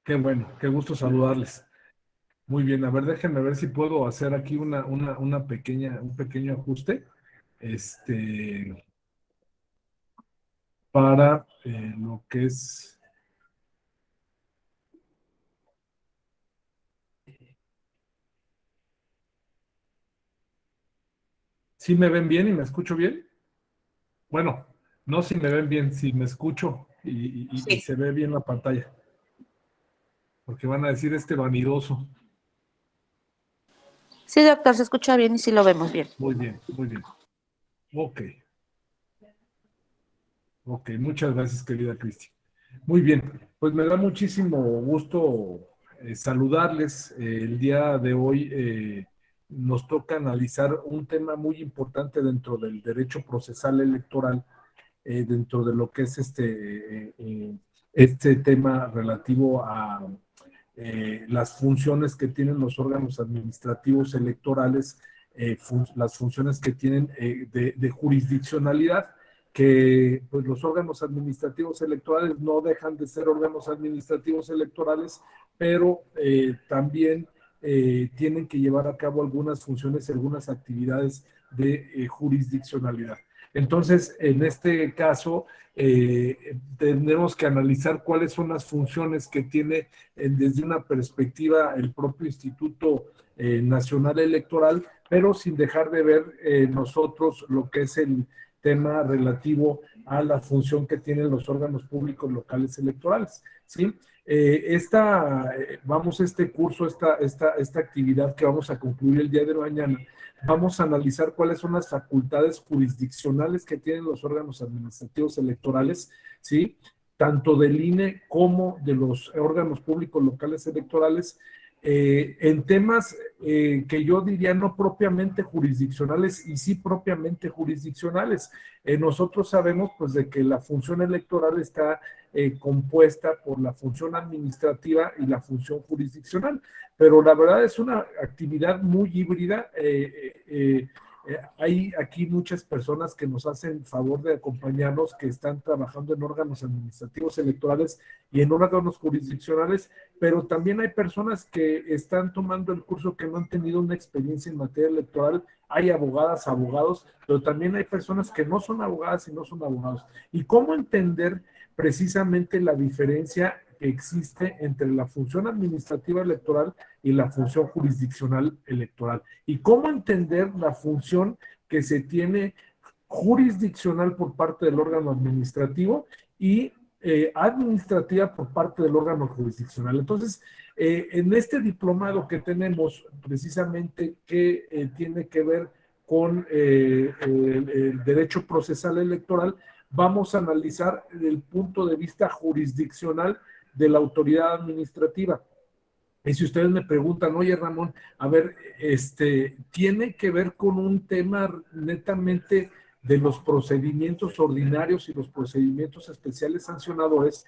Qué bueno, qué gusto saludarles. Muy bien, a ver, déjenme ver si puedo hacer aquí un pequeño ajuste, este, para lo que es. ¿Sí me ven bien y me escucho bien? Bueno, no si me ven bien, si me escucho y Sí, se ve bien la pantalla, porque van a decir este vanidoso. sí, doctor, se escucha bien y sí lo vemos bien. Muy bien, muy bien. Ok, ok, muchas gracias, querida Cristi. Muy bien, pues me da muchísimo gusto saludarles. El día de hoy nos toca analizar un tema muy importante dentro del derecho procesal electoral, dentro de lo que es este tema relativo a las funciones que tienen los órganos administrativos electorales, las funciones que tienen de jurisdiccionalidad, que pues los órganos administrativos electorales no dejan de ser órganos administrativos electorales, pero también tienen que llevar a cabo algunas funciones y algunas actividades de jurisdiccionalidad. Entonces, en este caso, tenemos que analizar cuáles son las funciones que tiene desde una perspectiva el propio Instituto Nacional Electoral, pero sin dejar de ver nosotros lo que es el tema relativo a la función que tienen los órganos públicos locales electorales, ¿sí? Este curso, esta actividad que vamos a concluir el día de mañana, vamos a analizar cuáles son las facultades jurisdiccionales que tienen los órganos administrativos electorales, ¿sí? Tanto del INE como de los órganos públicos locales electorales, en temas que yo diría no propiamente jurisdiccionales y sí propiamente jurisdiccionales. Nosotros sabemos pues de que la función electoral está compuesta por la función administrativa y la función jurisdiccional, pero la verdad es una actividad muy híbrida. Hay aquí muchas personas que nos hacen favor de acompañarnos, que están trabajando en órganos administrativos electorales y en órganos jurisdiccionales, pero también hay personas que están tomando el curso que no han tenido una experiencia en materia electoral. Hay abogadas, abogados, pero también hay personas que no son abogadas y no son abogados. ¿Y cómo entender precisamente la diferencia que existe entre la función administrativa electoral y la función jurisdiccional electoral? ¿Y cómo entender la función que se tiene jurisdiccional por parte del órgano administrativo y administrativa por parte del órgano jurisdiccional? Entonces, en este diplomado que tenemos precisamente que tiene que ver con el derecho procesal electoral, vamos a analizar el punto de vista jurisdiccional de la autoridad administrativa. Y si ustedes me preguntan, oye Ramón, a ver, tiene que ver con un tema netamente de los procedimientos ordinarios y los procedimientos especiales sancionadores,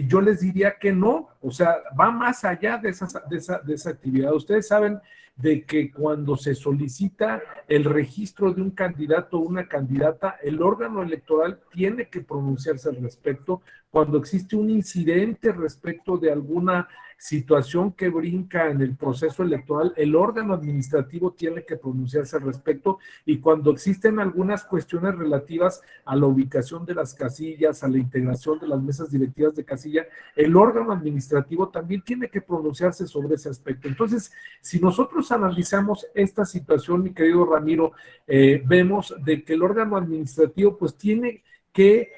yo les diría que no, o sea, va más allá de esa actividad. Ustedes saben de que cuando se solicita el registro de un candidato o una candidata, el órgano electoral tiene que pronunciarse al respecto. Cuando existe un incidente respecto de alguna situación que brinca en el proceso electoral, el órgano administrativo tiene que pronunciarse al respecto, y cuando existen algunas cuestiones relativas a la ubicación de las casillas, a la integración de las mesas directivas de casilla, el órgano administrativo también tiene que pronunciarse sobre ese aspecto. Entonces, si nosotros analizamos esta situación, mi querido Ramiro, vemos de que el órgano administrativo pues tiene que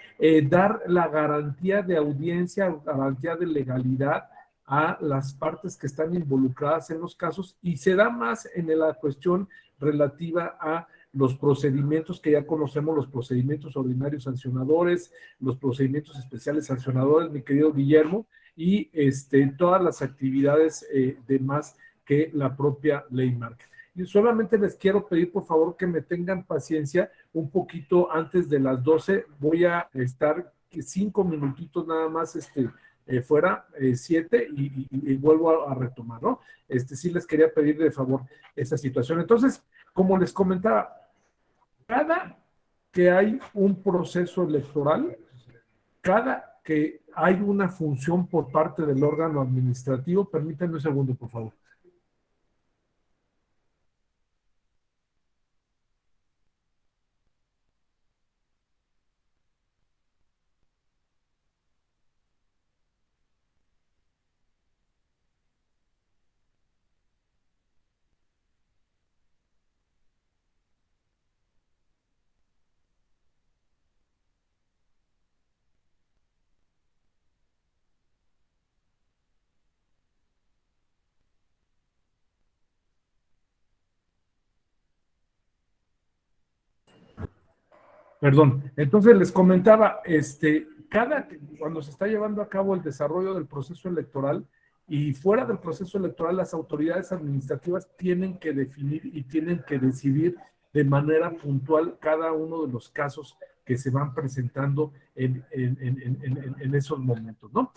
dar la garantía de audiencia, garantía de legalidad a las partes que están involucradas en los casos, y se da más en la cuestión relativa a los procedimientos que ya conocemos, los procedimientos ordinarios sancionadores, los procedimientos especiales sancionadores, mi querido Guillermo, y todas las actividades demás que la propia ley marca. Y solamente les quiero pedir, por favor, que me tengan paciencia un poquito antes de las 12. Voy a estar 5 minutitos nada más fuera, 7, y vuelvo a retomar, ¿no? Sí les quería pedir de favor esa situación. Entonces, como les comentaba, cada que hay un proceso electoral, cada que hay una función por parte del órgano administrativo. Permítanme un segundo, por favor. Perdón, entonces les comentaba, cuando se está llevando a cabo el desarrollo del proceso electoral y fuera del proceso electoral, las autoridades administrativas tienen que definir y tienen que decidir de manera puntual cada uno de los casos que se van presentando en esos momentos, ¿no?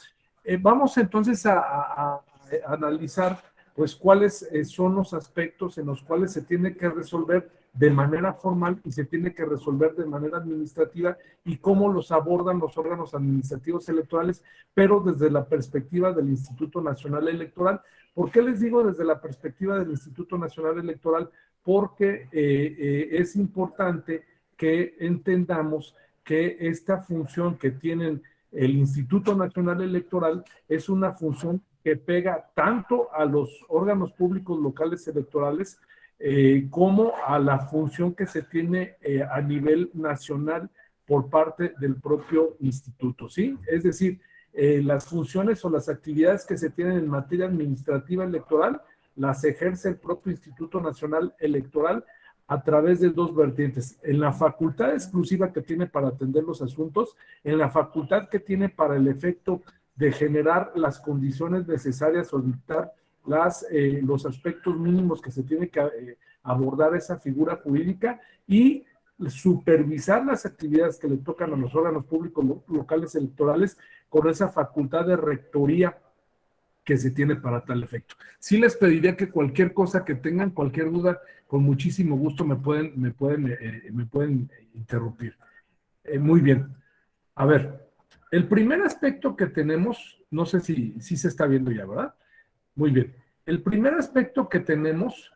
Vamos entonces a analizar, pues, cuáles son los aspectos en los cuales se tiene que resolver de manera formal y se tiene que resolver de manera administrativa y cómo los abordan los órganos administrativos electorales, pero desde la perspectiva del Instituto Nacional Electoral. ¿Por qué les digo desde la perspectiva del Instituto Nacional Electoral? Porque es importante que entendamos que esta función que tienen el Instituto Nacional Electoral es una función que pega tanto a los órganos públicos locales electorales como a la función que se tiene a nivel nacional por parte del propio instituto, ¿sí? Es decir, las funciones o las actividades que se tienen en materia administrativa electoral las ejerce el propio Instituto Nacional Electoral a través de dos vertientes, en la facultad exclusiva que tiene para atender los asuntos, en la facultad que tiene para el efecto de generar las condiciones necesarias o dictar los aspectos mínimos que se tiene que abordar esa figura jurídica y supervisar las actividades que le tocan a los órganos públicos locales electorales con esa facultad de rectoría que se tiene para tal efecto. Sí les pediría que cualquier cosa que tengan, cualquier duda, con muchísimo gusto me pueden interrumpir. Muy bien. A ver, el primer aspecto que tenemos, no sé si se está viendo ya, ¿verdad? Muy bien. El primer aspecto que tenemos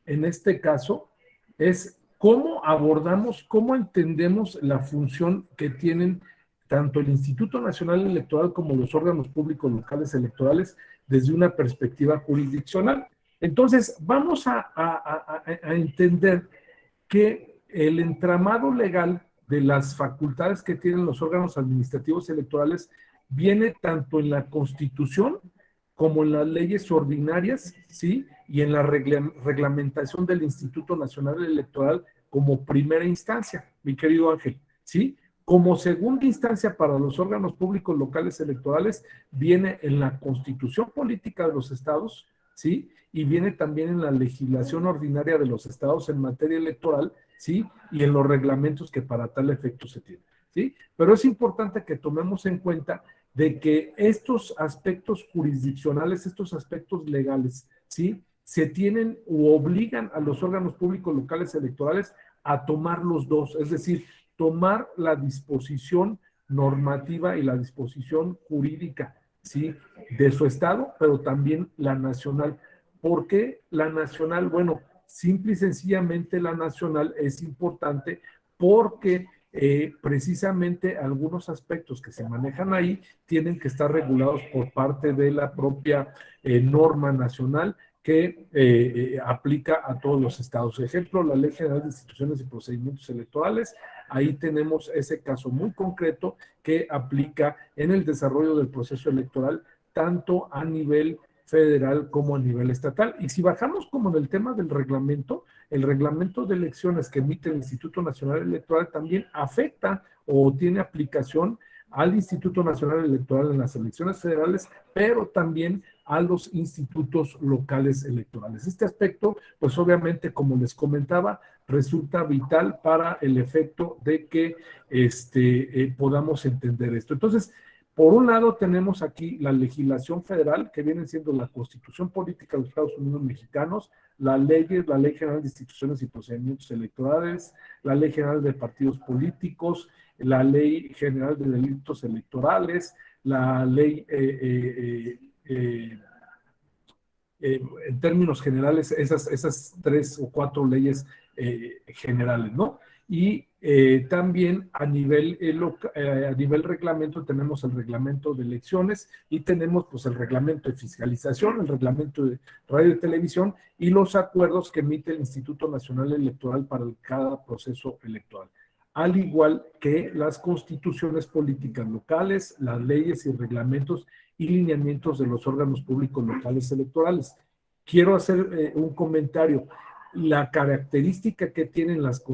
en este caso es cómo abordamos, cómo entendemos la función que tienen tanto el Instituto Nacional Electoral como los órganos públicos locales electorales desde una perspectiva jurisdiccional. Entonces, vamos a entender que el entramado legal de las facultades que tienen los órganos administrativos electorales viene tanto en la Constitución como en las leyes ordinarias, ¿sí? Y en la reglamentación del Instituto Nacional Electoral como primera instancia, mi querido Ángel, ¿sí? Como segunda instancia para los órganos públicos locales electorales, viene en la Constitución Política de los Estados, ¿sí? Y viene también en la legislación ordinaria de los estados en materia electoral, ¿sí? Y en los reglamentos que para tal efecto se tienen, ¿sí? Pero es importante que tomemos en cuenta de que estos aspectos jurisdiccionales, estos aspectos legales, ¿sí? Se tienen o obligan a los órganos públicos locales electorales a tomar los dos, es decir, tomar la disposición normativa y la disposición jurídica, ¿sí? De su estado, pero también la nacional. ¿Por qué la nacional? Bueno, simple y sencillamente la nacional es importante porque precisamente algunos aspectos que se manejan ahí tienen que estar regulados por parte de la propia norma nacional que aplica a todos los estados. Ejemplo, la Ley General de Instituciones y Procedimientos Electorales, ahí tenemos ese caso muy concreto que aplica en el desarrollo del proceso electoral, tanto a nivel federal como a nivel estatal. Y si bajamos como en el tema del reglamento, el reglamento de elecciones que emite el Instituto Nacional Electoral también afecta o tiene aplicación al Instituto Nacional Electoral en las elecciones federales, pero también a los institutos locales electorales. Este aspecto, pues obviamente, como les comentaba, resulta vital para el efecto de que podamos entender esto. Entonces, por un lado tenemos aquí la legislación federal, que viene siendo la Constitución Política de los Estados Unidos Mexicanos, las leyes, la Ley General de Instituciones y Procedimientos Electorales, la Ley General de Partidos Políticos, la Ley General de Delitos Electorales, la ley, en términos generales, esas 3 o 4 leyes generales, ¿no? Y también a nivel reglamento tenemos el reglamento de elecciones y tenemos pues el reglamento de fiscalización, el reglamento de radio y televisión y los acuerdos que emite el Instituto Nacional Electoral para cada proceso electoral, al igual que las constituciones políticas locales, las leyes y reglamentos y lineamientos de los órganos públicos locales electorales. Quiero hacer un comentario. La característica que tienen las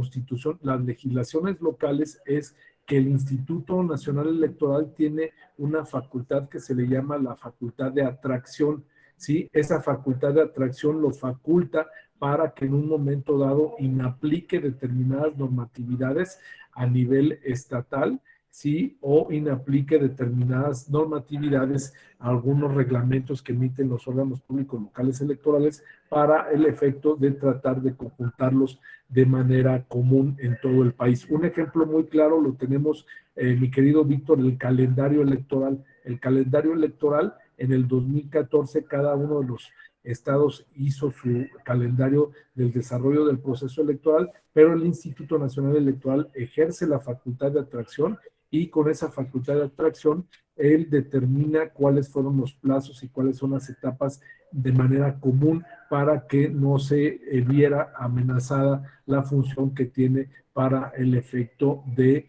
legislaciones locales es que el Instituto Nacional Electoral tiene una facultad que se le llama la facultad de atracción, ¿sí? Esa facultad de atracción lo faculta para que en un momento dado inaplique determinadas normatividades a nivel estatal, ¿sí? O inaplique determinadas normatividades, algunos reglamentos que emiten los órganos públicos locales electorales para el efecto de tratar de conjuntarlos de manera común en todo el país. Un ejemplo muy claro lo tenemos, mi querido Víctor, el calendario electoral. El calendario electoral en el 2014, cada uno de los estados hizo su calendario del desarrollo del proceso electoral, pero el Instituto Nacional Electoral ejerce la facultad de atracción y con esa facultad de atracción él determina cuáles fueron los plazos y cuáles son las etapas de manera común para que no se viera amenazada la función que tiene para el efecto de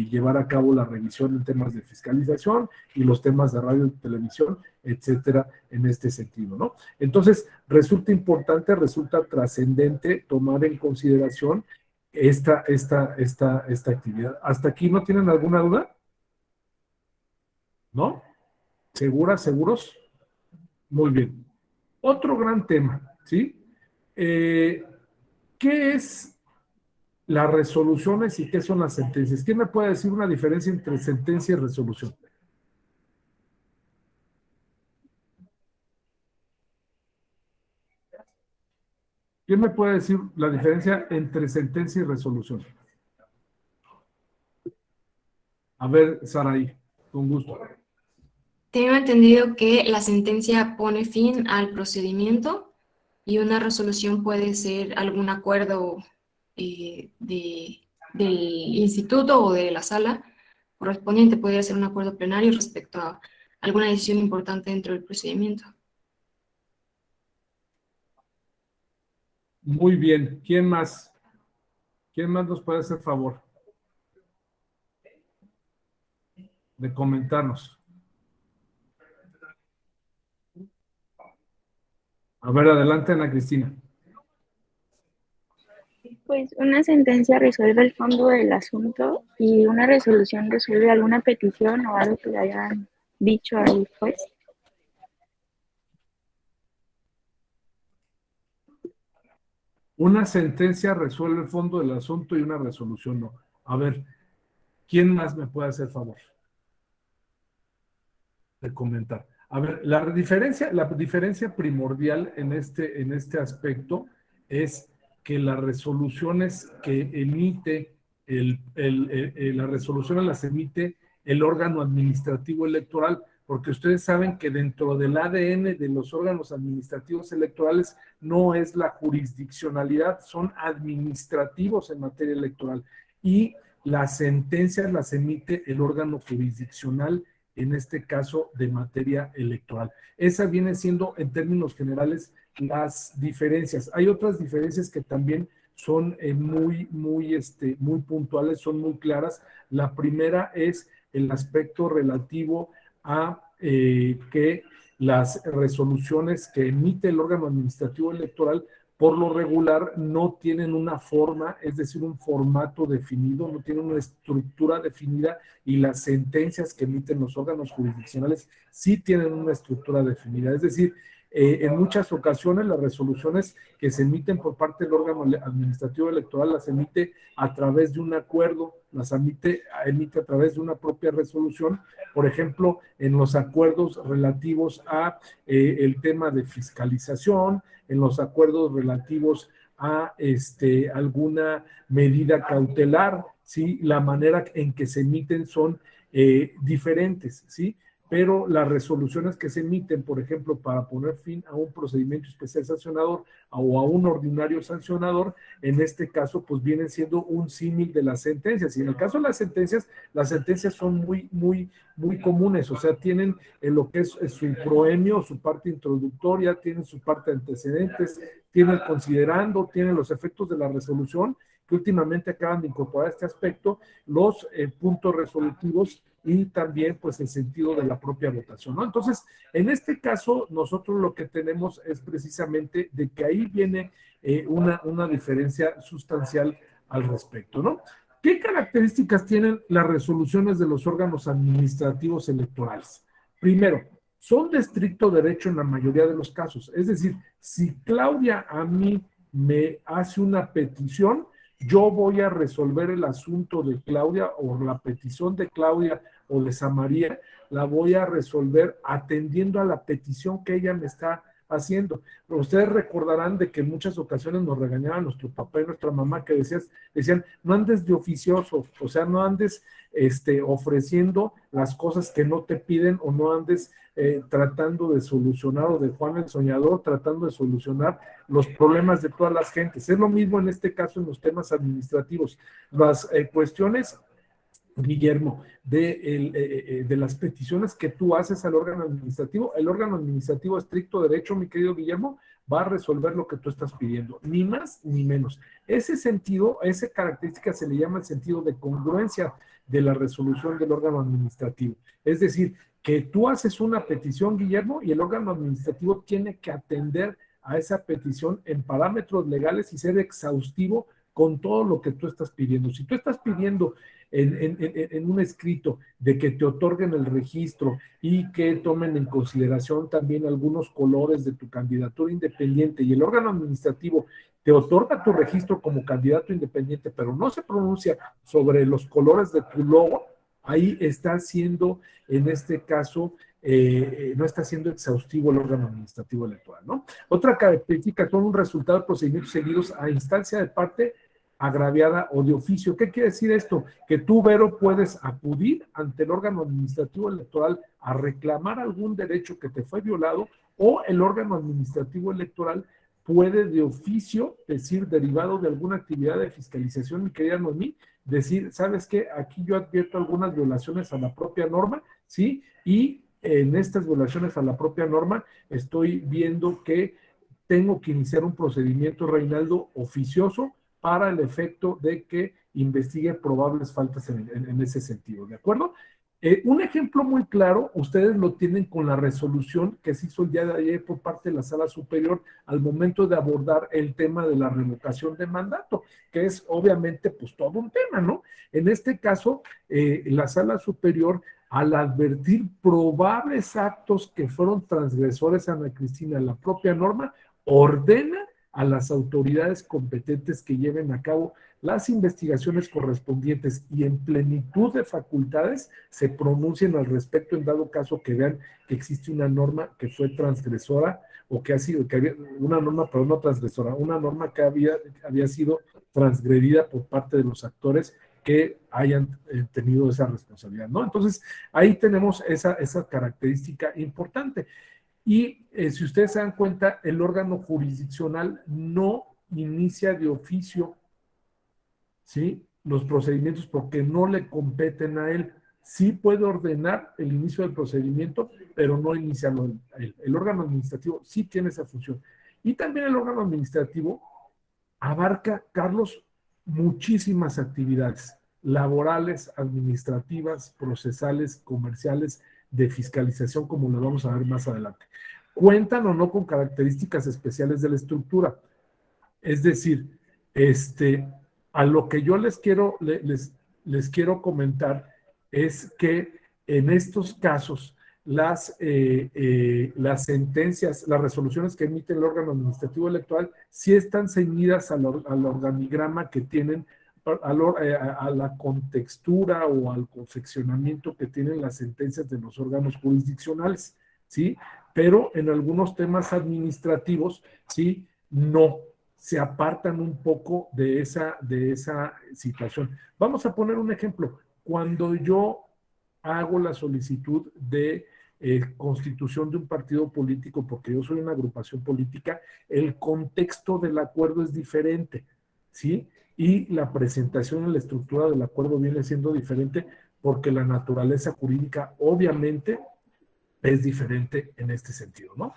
llevar a cabo la revisión en temas de fiscalización y los temas de radio y televisión, etcétera, en este sentido, ¿no? Entonces, resulta importante, resulta trascendente tomar en consideración esta actividad. ¿Hasta aquí no tienen alguna duda? ¿No? ¿Seguros? Muy bien. Otro gran tema, ¿sí? ¿Qué es las resoluciones y qué son las sentencias? ¿Quién me puede decir una diferencia entre sentencia y resolución? ¿Quién me puede decir la diferencia entre sentencia y resolución? A ver, Saraí, con gusto. Tengo entendido que la sentencia pone fin al procedimiento y una resolución puede ser algún acuerdo del instituto o de la sala correspondiente, podría ser un acuerdo plenario respecto a alguna decisión importante dentro del procedimiento. Muy bien. ¿Quién más? ¿Quién más nos puede hacer favor de comentarnos? A ver, adelante, Ana Cristina. Pues una sentencia resuelve el fondo del asunto y una resolución resuelve alguna petición o algo que le hayan dicho al juez. Una sentencia resuelve el fondo del asunto y una resolución no. A ver, ¿quién más me puede hacer favor de comentar? A ver, la diferencia primordial en este aspecto es que las resoluciones que emite las resoluciones las emite el órgano administrativo electoral, porque ustedes saben que dentro del ADN de los órganos administrativos electorales no es la jurisdiccionalidad, son administrativos en materia electoral y las sentencias las emite el órgano jurisdiccional, en este caso de materia electoral. Esa viene siendo en términos generales las diferencias. Hay otras diferencias que también son muy puntuales, son muy claras. La primera es el aspecto relativo a que las resoluciones que emite el órgano administrativo electoral por lo regular no tienen una forma, es decir, un formato definido, no tienen una estructura definida, y las sentencias que emiten los órganos jurisdiccionales sí tienen una estructura definida. Es decir, en muchas ocasiones las resoluciones que se emiten por parte del órgano administrativo electoral las emite a través de un acuerdo, las emite a través de una propia resolución, por ejemplo, en los acuerdos relativos a el tema de fiscalización, en los acuerdos relativos a alguna medida cautelar, ¿sí? La manera en que se emiten son diferentes, ¿sí? Pero las resoluciones que se emiten, por ejemplo, para poner fin a un procedimiento especial sancionador o a un ordinario sancionador, en este caso, pues vienen siendo un símil de las sentencias. Y en el caso de las sentencias son muy comunes, o sea, tienen lo que es su proemio, su parte introductoria, tienen su parte de antecedentes, tienen considerando, tienen los efectos de la resolución, que últimamente acaban de incorporar este aspecto, los puntos resolutivos y también pues el sentido de la propia votación, ¿no? Entonces, en este caso, nosotros lo que tenemos es precisamente de que ahí viene una diferencia sustancial al respecto, ¿no? ¿Qué características tienen las resoluciones de los órganos administrativos electorales? Primero, son de estricto derecho en la mayoría de los casos, es decir, si Claudia a mí me hace una petición, yo voy a resolver el asunto de Claudia o la petición de Claudia o de Samaría, la voy a resolver atendiendo a la petición que ella me está haciendo. Pero ustedes recordarán de que en muchas ocasiones nos regañaban nuestro papá y nuestra mamá que decían, no andes de oficioso, o sea, no andes ofreciendo las cosas que no te piden o no andes tratando de solucionar, o de Juan el Soñador, tratando de solucionar los problemas de todas las gentes. Es lo mismo en este caso en los temas administrativos. Las cuestiones, Guillermo, de las peticiones que tú haces al órgano administrativo, el órgano administrativo a estricto derecho, mi querido Guillermo, va a resolver lo que tú estás pidiendo, ni más ni menos. Ese sentido, esa característica se le llama el sentido de congruencia de la resolución del órgano administrativo. Es decir, que tú haces una petición, Guillermo, y el órgano administrativo tiene que atender a esa petición en parámetros legales y ser exhaustivo con todo lo que tú estás pidiendo. Si tú estás pidiendo en un escrito de que te otorguen el registro y que tomen en consideración también algunos colores de tu candidatura independiente, y el órgano administrativo te otorga tu registro como candidato independiente, pero no se pronuncia sobre los colores de tu logo, ahí está siendo, en este caso, no está siendo exhaustivo el órgano administrativo electoral, ¿no? Otra característica son un resultado de procedimientos seguidos a instancia de parte agraviada o de oficio. ¿Qué quiere decir esto? Que tú, Vero, puedes acudir ante el órgano administrativo electoral a reclamar algún derecho que te fue violado, o el órgano administrativo electoral puede de oficio, decir, derivado de alguna actividad de fiscalización, mi querida Noemí, decir, ¿sabes qué? Aquí yo advierto algunas violaciones a la propia norma, ¿sí? Y en estas violaciones a la propia norma estoy viendo que tengo que iniciar un procedimiento, Reinaldo, oficioso para el efecto de que investigue probables faltas en ese sentido, ¿de acuerdo? Un ejemplo muy claro, ustedes lo tienen con la resolución que se hizo el día de ayer por parte de la Sala Superior al momento de abordar el tema de la revocación de mandato, que es obviamente pues todo un tema, ¿no? En este caso, la Sala Superior, al advertir probables actos que fueron transgresores, Ana Cristina, la propia norma, ordena a las autoridades competentes que lleven a cabo las investigaciones correspondientes y en plenitud de facultades se pronuncien al respecto en dado caso que vean que existe una norma que fue transgresora o que ha sido, que había una norma, pero no transgresora, una norma que había sido transgredida por parte de los actores que hayan tenido esa responsabilidad, ¿no? Entonces, ahí tenemos esa característica importante. Y si ustedes se dan cuenta, el órgano jurisdiccional no inicia de oficio, ¿sí?, los procedimientos porque no le competen a él. Sí puede ordenar el inicio del procedimiento, pero no iniciarlo él. El órgano administrativo sí tiene esa función. Y también el órgano administrativo abarca, Carlos, muchísimas actividades laborales, administrativas, procesales, comerciales, de fiscalización, como lo vamos a ver más adelante. Cuentan o no con características especiales de la estructura. Es decir, a lo que yo les quiero comentar es que en estos casos las sentencias, las resoluciones que emite el órgano administrativo electoral sí están ceñidas al organigrama que tienen, a la contextura o al confeccionamiento que tienen las sentencias de los órganos jurisdiccionales, ¿sí? Pero en algunos temas administrativos, ¿sí?, no, se apartan un poco de esa situación. Vamos a poner un ejemplo. Cuando yo hago la solicitud de constitución de un partido político, porque yo soy una agrupación política, el contexto del acuerdo es diferente, ¿sí? Y la presentación y la estructura del acuerdo viene siendo diferente porque la naturaleza jurídica obviamente es diferente en este sentido, ¿no?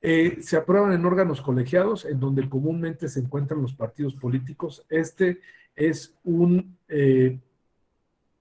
Se aprueban en órganos colegiados, en donde comúnmente se encuentran los partidos políticos. Este es una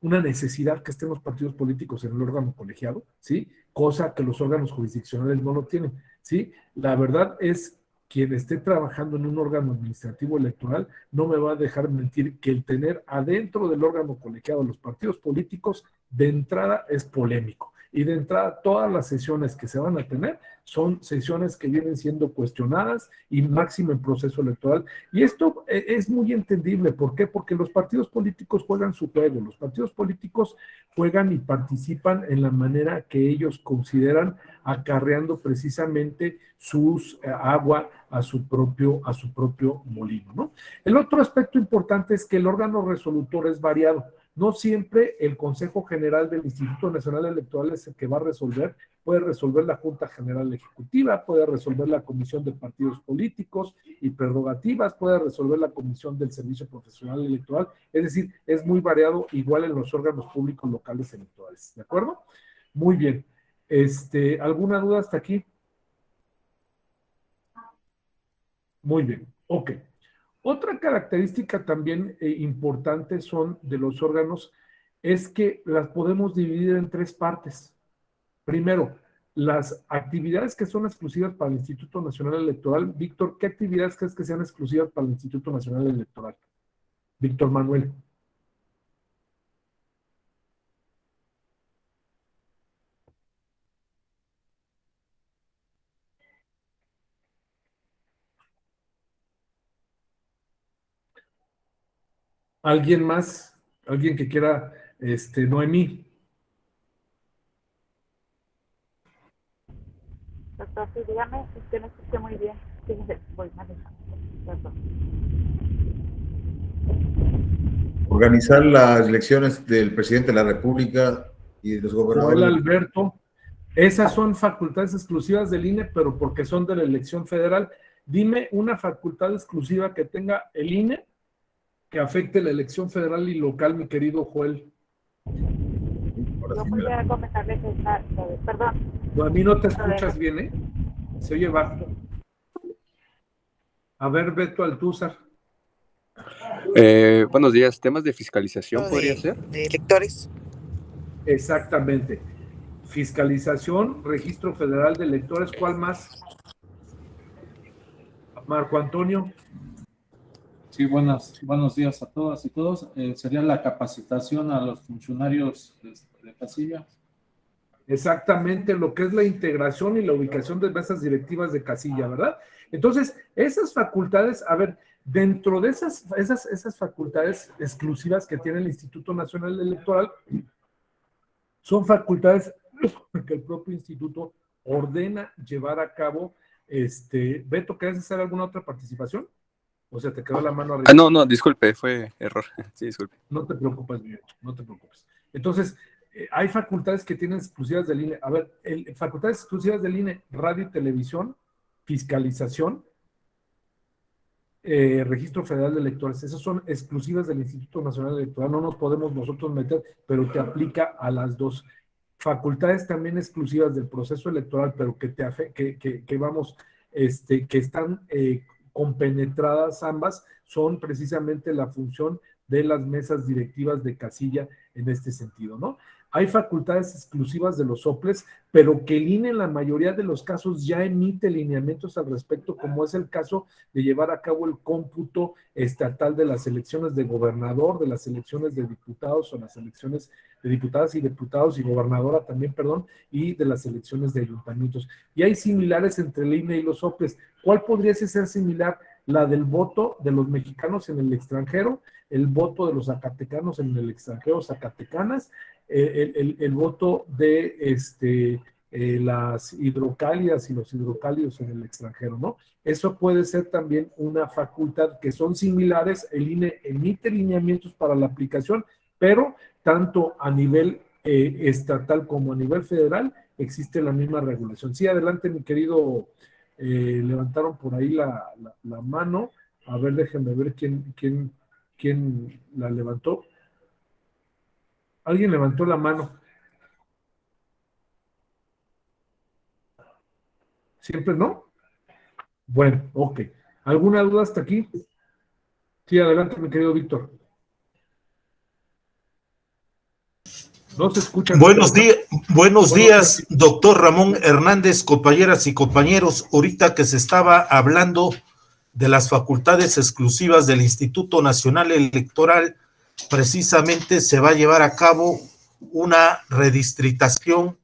necesidad que estén los partidos políticos en el órgano colegiado, ¿sí? Cosa que los órganos jurisdiccionales no lo tienen, ¿sí? La verdad es, quien esté trabajando en un órgano administrativo electoral no me va a dejar mentir que el tener adentro del órgano colegiado los partidos políticos de entrada es polémico. Y de entrada todas las sesiones que se van a tener son sesiones que vienen siendo cuestionadas y máximo en proceso electoral. Y esto es muy entendible. ¿Por qué? Porque los partidos políticos juegan su juego. Los partidos políticos juegan y participan en la manera que ellos consideran, acarreando precisamente sus agua a su propio molino, ¿no? El otro aspecto importante es que el órgano resolutor es variado. No siempre el Consejo General del Instituto Nacional Electoral es el que va a resolver. Puede resolver la Junta General Ejecutiva, puede resolver la Comisión de Partidos Políticos y Prerrogativas, puede resolver la Comisión del Servicio Profesional Electoral. Es decir, es muy variado, igual en los órganos públicos locales electorales. ¿De acuerdo? Muy bien. ¿Alguna duda hasta aquí? Muy bien. Ok. Otra característica también importante son de los órganos es que las podemos dividir en tres partes. Primero, las actividades que son exclusivas para el Instituto Nacional Electoral. Víctor, ¿qué actividades crees que sean exclusivas para el Instituto Nacional Electoral? Víctor Manuel. ¿Alguien más? ¿Alguien que quiera, Noemí? Doctor, sí, dígame, es que no escuché muy bien. Sí, voy manejando. Perdón. Organizar las elecciones del presidente de la República y de los Joel gobernadores. Alberto. Esas son facultades exclusivas del INE, pero porque son de la elección federal. Dime una facultad exclusiva que tenga el INE que afecte la elección federal y local, mi querido Joel. Yo podría comentarle que está, perdón. No, a mí no te escuchas bien, ¿eh? Se oye bajo. A ver, Beto Altúzar. Buenos días, temas de fiscalización podría ser. De electores. Exactamente. Fiscalización, registro federal de electores, ¿cuál más? Marco Antonio. Sí, buenos días a todas y todos. Sería la capacitación a los funcionarios de casilla. Exactamente, lo que es la integración y la ubicación de mesas directivas de casilla, ¿verdad? Entonces, esas facultades, a ver, dentro de esas facultades exclusivas que tiene el Instituto Nacional Electoral, son facultades que el propio instituto ordena llevar a cabo. Beto, ¿quieres hacer alguna otra participación? O sea, te quedó la mano arriba. No, disculpe, fue error. Sí, disculpe. No te preocupes, mi Beto, no te preocupes. Entonces, hay facultades que tienen exclusivas del INE. A ver, facultades exclusivas del INE, radio y televisión, fiscalización, registro federal de electores. Esas son exclusivas del Instituto Nacional Electoral. No nos podemos nosotros meter, pero te aplica a las dos. Facultades también exclusivas del proceso electoral, pero que están compenetradas ambas, son precisamente la función de las mesas directivas de casilla en este sentido, ¿no? Hay facultades exclusivas de los soples, pero que el INE en la mayoría de los casos ya emite lineamientos al respecto, como es el caso de llevar a cabo el cómputo estatal de las elecciones de gobernador, de las elecciones de diputados o las elecciones de diputadas y diputados y gobernadora también, perdón, y de las elecciones de ayuntamientos. Y hay similares entre el INE y los soples. ¿Cuál podría ser similar? La del voto de los mexicanos en el extranjero, el voto de los zacatecanos en el extranjero, zacatecanas, el voto de las hidrocálidas y los hidrocálidos en el extranjero, ¿no? Eso puede ser también una facultad que son similares. El INE emite lineamientos para la aplicación, pero tanto a nivel estatal como a nivel federal existe la misma regulación. Sí, adelante, mi querido, levantaron por ahí la mano. A ver, déjenme ver quién la levantó. Alguien levantó la mano. ¿Siempre no? Bueno, ok. ¿Alguna duda hasta aquí? Sí, adelante, mi querido Víctor. No se escucha. Buenos días, doctor Ramón Hernández, compañeras y compañeros. Ahorita que se estaba hablando de las facultades exclusivas del Instituto Nacional Electoral, precisamente se va a llevar a cabo una redistritación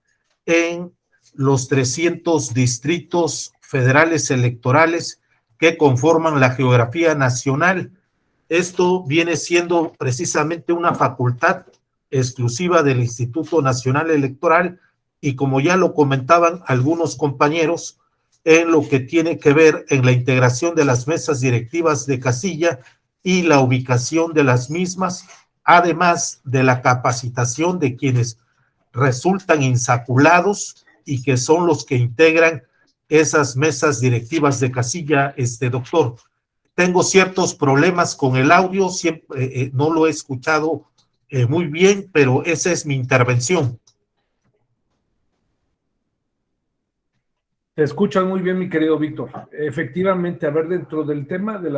en los 300 distritos federales electorales que conforman la geografía nacional. Esto viene siendo precisamente una facultad exclusiva del Instituto Nacional Electoral y, como ya lo comentaban algunos compañeros, en lo que tiene que ver en la integración de las mesas directivas de casilla y la ubicación de las mismas, además de la capacitación de quienes resultan insaculados y que son los que integran esas mesas directivas de casilla. Doctor, tengo ciertos problemas con el audio, siempre, no lo he escuchado muy bien, pero esa es mi intervención. Te escuchan muy bien, mi querido Víctor. Efectivamente, a ver, dentro del tema de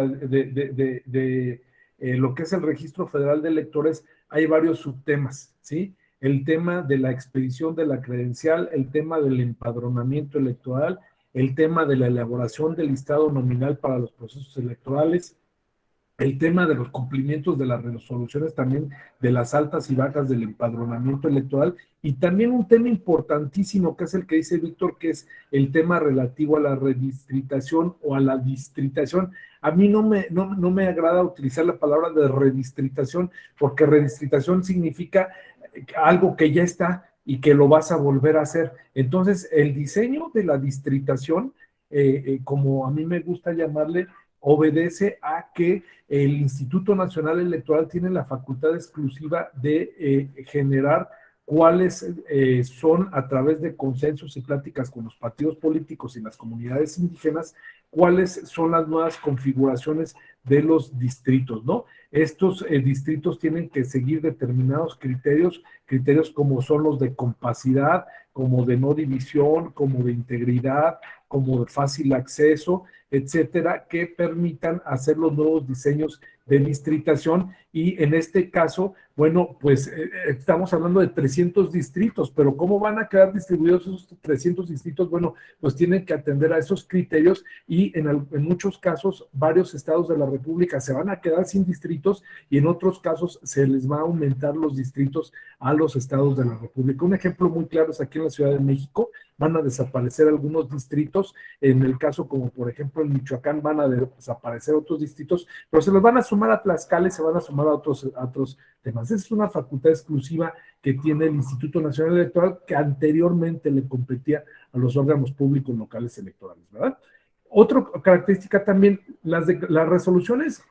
lo que es el Registro Federal de Electores, hay varios subtemas, ¿sí? El tema de la expedición de la credencial, el tema del empadronamiento electoral, el tema de la elaboración del listado nominal para los procesos electorales, el tema de los cumplimientos de las resoluciones también de las altas y bajas del empadronamiento electoral, y también un tema importantísimo que es el que dice Víctor, que es el tema relativo a la redistritación o a la distritación. A mí no me agrada utilizar la palabra de redistritación, porque redistritación significa algo que ya está y que lo vas a volver a hacer. Entonces, el diseño de la distritación, como a mí me gusta llamarle, obedece a que el Instituto Nacional Electoral tiene la facultad exclusiva de generar cuáles son, a través de consensos y pláticas con los partidos políticos y las comunidades indígenas, cuáles son las nuevas configuraciones de los distritos, ¿no? Estos distritos tienen que seguir determinados criterios como son los de compacidad, como de no división, como de integridad, como de fácil acceso, etcétera, que permitan hacer los nuevos diseños de distritación. Y en este caso, bueno, pues estamos hablando de 300 distritos, pero ¿cómo van a quedar distribuidos esos 300 distritos? Bueno, pues tienen que atender a esos criterios, y en muchos casos varios estados de la República se van a quedar sin distritos, y en otros casos se les va a aumentar los distritos a los estados de la República. Un ejemplo muy claro es aquí en la Ciudad de México. Van a desaparecer algunos distritos, en el caso como por ejemplo en Michoacán van a desaparecer otros distritos, pero se los van a sumar a Tlaxcala y se van a sumar a otros temas. Esa es una facultad exclusiva que tiene el Instituto Nacional Electoral, que anteriormente le competía a los órganos públicos locales electorales, ¿verdad? Otra característica también, las resoluciones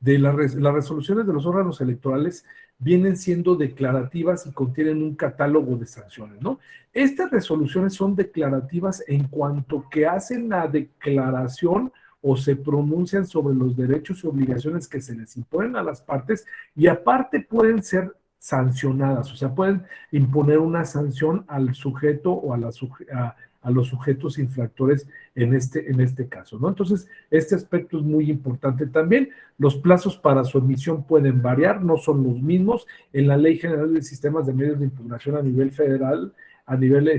las resoluciones de los órganos electorales vienen siendo declarativas y contienen un catálogo de sanciones, ¿no? Estas resoluciones son declarativas en cuanto que hacen la declaración o se pronuncian sobre los derechos y obligaciones que se les imponen a las partes, y aparte pueden ser sancionadas, o sea, pueden imponer una sanción al sujeto o a los sujetos infractores en este caso, ¿no? Entonces, este aspecto es muy importante también. Los plazos para su emisión pueden variar, no son los mismos. En la Ley General de Sistemas de Medios de Impugnación a nivel federal, a nivel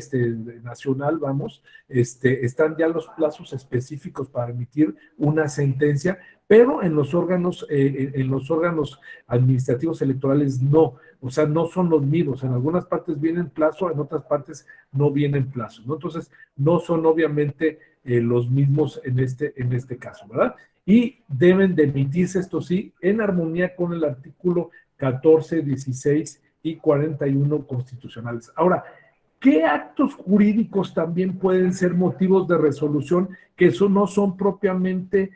nacional, están ya los plazos específicos para emitir una sentencia, pero en los órganos administrativos electorales no, o sea, no son los mismos. En algunas partes vienen plazo, en otras partes no vienen plazos, ¿no? Entonces, no son obviamente los mismos en este caso, ¿verdad? Y deben de emitirse, esto sí, en armonía con el artículo 14, 16 y 41 constitucionales. Ahora, ¿qué actos jurídicos también pueden ser motivos de resolución que eso no son propiamente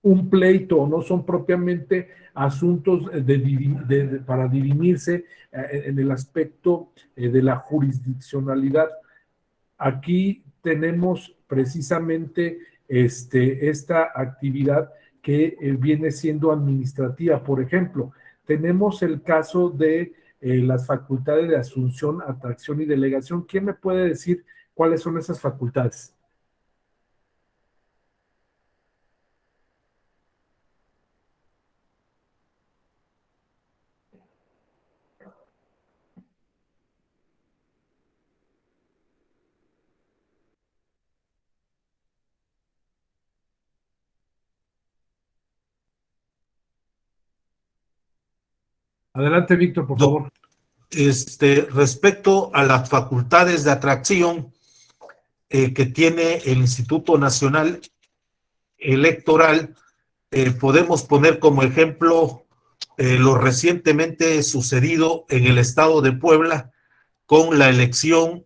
un pleito, no son propiamente asuntos para dirimirse en el aspecto de la jurisdiccionalidad? Aquí tenemos precisamente esta actividad que viene siendo administrativa. Por ejemplo, tenemos el caso de las facultades de asunción, atracción y delegación. ¿Quién me puede decir cuáles son esas facultades? Adelante, Víctor, por favor. Respecto a las facultades de atracción que tiene el Instituto Nacional Electoral, podemos poner como ejemplo lo recientemente sucedido en el estado de Puebla con la elección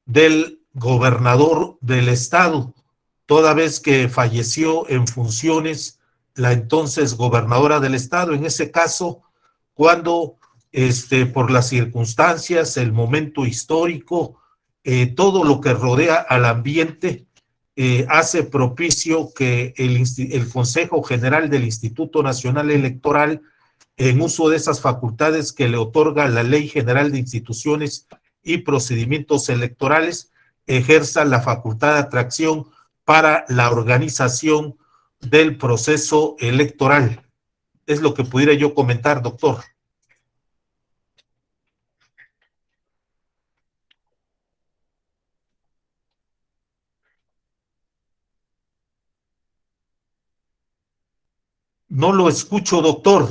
del gobernador del estado, toda vez que falleció en funciones la entonces gobernadora del estado. En ese caso, cuando por las circunstancias, el momento histórico, todo lo que rodea al ambiente, hace propicio que el Consejo General del Instituto Nacional Electoral, en uso de esas facultades que le otorga la Ley General de Instituciones y Procedimientos Electorales, ejerza la facultad de atracción para la organización del proceso electoral. Es lo que pudiera yo comentar, doctor. No lo escucho, doctor.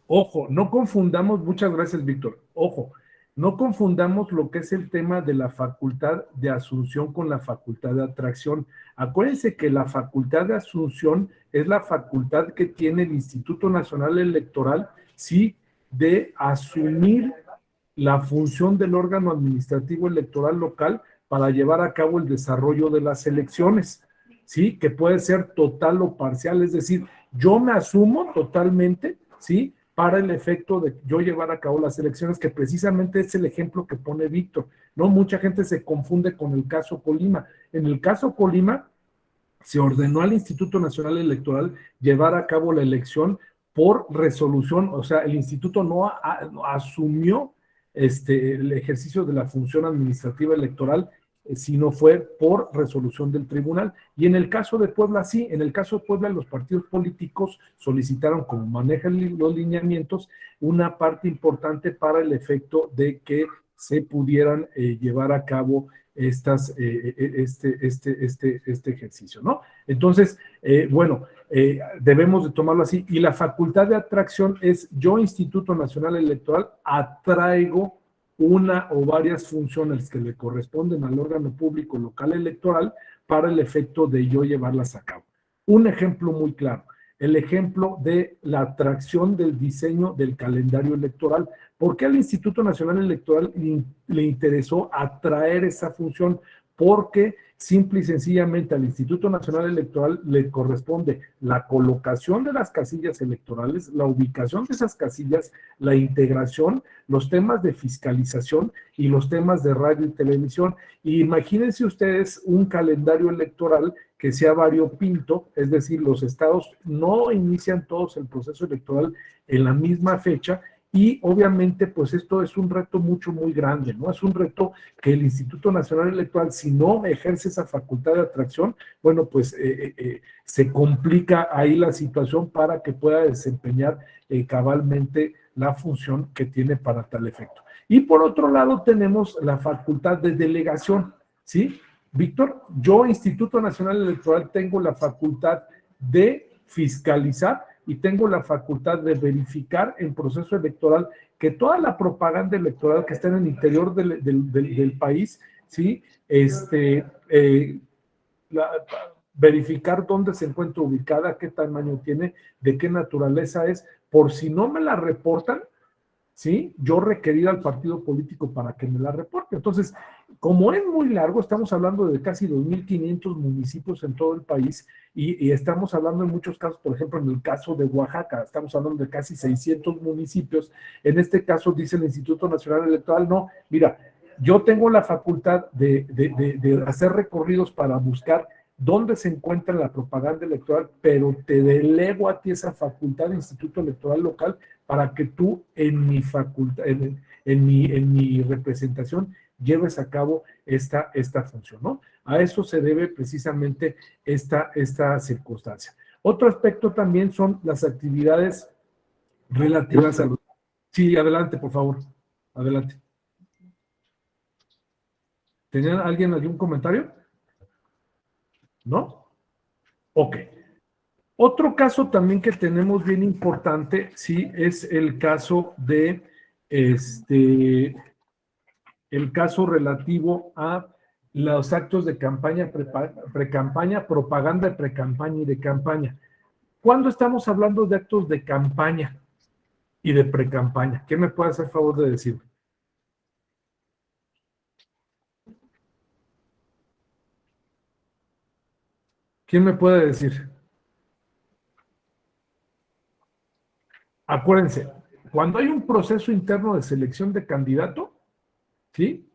Ojo, no confundamos, muchas gracias, Víctor. Ojo, no confundamos lo que es el tema de la facultad de asunción con la facultad de atracción. Acuérdense que la facultad de asunción es la facultad que tiene el Instituto Nacional Electoral, sí, de asumir la función del órgano administrativo electoral local para llevar a cabo el desarrollo de las elecciones, sí, que puede ser total o parcial, es decir, yo me asumo totalmente, sí, para el efecto de yo llevar a cabo las elecciones, que precisamente es el ejemplo que pone Víctor, ¿no? Mucha gente se confunde con el caso Colima. En el caso Colima, se ordenó al Instituto Nacional Electoral llevar a cabo la elección por resolución, o sea, el instituto no asumió el ejercicio de la función administrativa electoral, sino fue por resolución del tribunal. Y en el caso de Puebla, sí, en el caso de Puebla, los partidos políticos solicitaron, como manejan los lineamientos, una parte importante para el efecto de que se pudieran llevar a cabo este ejercicio, ¿no? Entonces, debemos de tomarlo así. Y la facultad de atracción es: yo, Instituto Nacional Electoral, atraigo una o varias funciones que le corresponden al órgano público local electoral para el efecto de yo llevarlas a cabo. Un ejemplo muy claro, el ejemplo de la atracción del diseño del calendario electoral. ¿Por qué al Instituto Nacional Electoral le interesó atraer esa función? Porque simple y sencillamente al Instituto Nacional Electoral le corresponde la colocación de las casillas electorales, la ubicación de esas casillas, la integración, los temas de fiscalización y los temas de radio y televisión. Y imagínense ustedes un calendario electoral que sea variopinto, es decir, los estados no inician todos el proceso electoral en la misma fecha. Y obviamente, pues esto es un reto muy grande, ¿no? Es un reto que el Instituto Nacional Electoral, si no ejerce esa facultad de atracción, bueno, pues se complica ahí la situación para que pueda desempeñar cabalmente la función que tiene para tal efecto. Y por otro lado tenemos la facultad de delegación, ¿sí? Víctor, yo, Instituto Nacional Electoral, tengo la facultad de fiscalizar y tengo la facultad de verificar en proceso electoral que toda la propaganda electoral que está en el interior del país, ¿sí? verificar dónde se encuentra ubicada, qué tamaño tiene, de qué naturaleza es, por si no me la reportan, ¿sí? Yo requerir al partido político para que me la reporte. Entonces, como es muy largo, estamos hablando de casi 2.500 municipios en todo el país y estamos hablando en muchos casos, por ejemplo, en el caso de Oaxaca, estamos hablando de casi 600 municipios. En este caso, dice el Instituto Nacional Electoral, no, mira, yo tengo la facultad de hacer recorridos para buscar dónde se encuentra la propaganda electoral, pero te delego a ti esa facultad de Instituto Electoral Local para que tú en mi facultad, en mi representación, lleves a cabo esta función, ¿no? A eso se debe precisamente esta circunstancia. Otro aspecto también son las actividades relativas a los... Sí, adelante, por favor. Adelante. ¿Tenía alguien algún comentario? ¿No? Ok. Otro caso también que tenemos bien importante, sí, es el caso de el caso relativo a los actos de campaña, pre-campaña, propaganda de pre-campaña y de campaña. ¿Cuándo estamos hablando de actos de campaña y de pre-campaña? ¿Qué me puede hacer favor de decirme? ¿Quién me puede decir? Acuérdense, cuando hay un proceso interno de selección de candidato, ¿sí?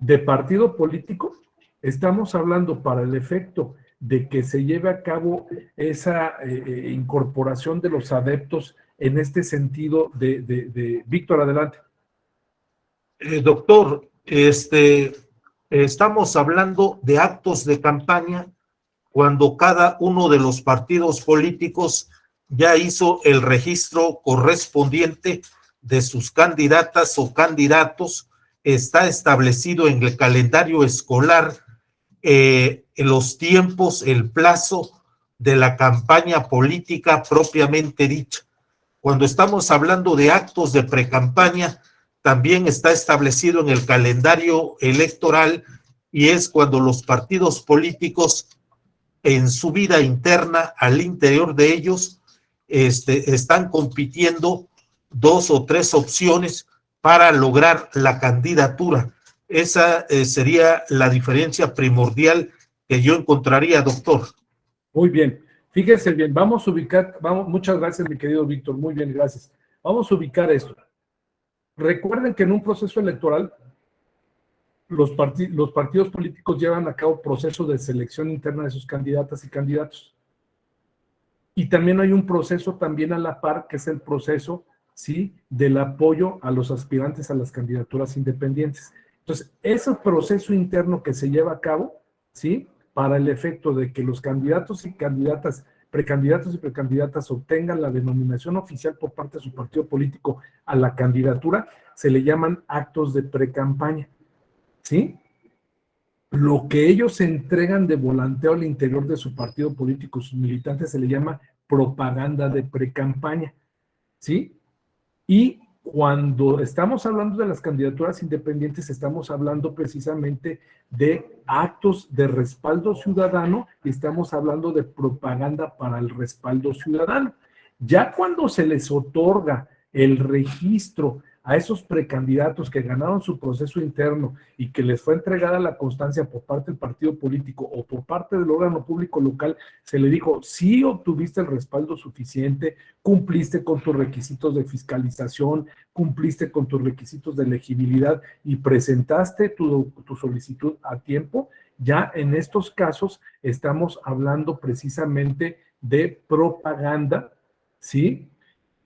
De partido político, estamos hablando para el efecto de que se lleve a cabo esa incorporación de los adeptos en este sentido de Víctor, adelante. Doctor, estamos hablando de actos de campaña cuando cada uno de los partidos políticos ya hizo el registro correspondiente de sus candidatas o candidatos, está establecido en el calendario escolar los tiempos, el plazo de la campaña política propiamente dicha. Cuando estamos hablando de actos de precampaña, también está establecido en el calendario electoral y es cuando los partidos políticos en su vida interna, al interior de ellos, están compitiendo 2 o 3 opciones para lograr la candidatura. Esa sería la diferencia primordial que yo encontraría, doctor. Muy bien, fíjense bien, vamos a ubicar, muchas gracias mi querido Víctor, muy bien, gracias. Vamos a ubicar esto. Recuerden que en un proceso electoral, los partidos políticos llevan a cabo procesos de selección interna de sus candidatas y candidatos. Y también hay un proceso también a la par, que es el proceso, ¿sí?, del apoyo a los aspirantes a las candidaturas independientes. Entonces, ese proceso interno que se lleva a cabo, ¿sí?, para el efecto de que los candidatos y candidatas, precandidatos y precandidatas obtengan la denominación oficial por parte de su partido político a la candidatura, se le llaman actos de precampaña, ¿sí? Lo que ellos entregan de volanteo al interior de su partido político, sus militantes, se le llama propaganda de precampaña, ¿sí? Y cuando estamos hablando de las candidaturas independientes, estamos hablando precisamente de actos de respaldo ciudadano y estamos hablando de propaganda para el respaldo ciudadano. Ya cuando se les otorga el registro a esos precandidatos que ganaron su proceso interno y que les fue entregada la constancia por parte del partido político o por parte del órgano público local, se le dijo, sí obtuviste el respaldo suficiente, cumpliste con tus requisitos de fiscalización, cumpliste con tus requisitos de elegibilidad y presentaste tu solicitud a tiempo. Ya en estos casos estamos hablando precisamente de propaganda, ¿sí?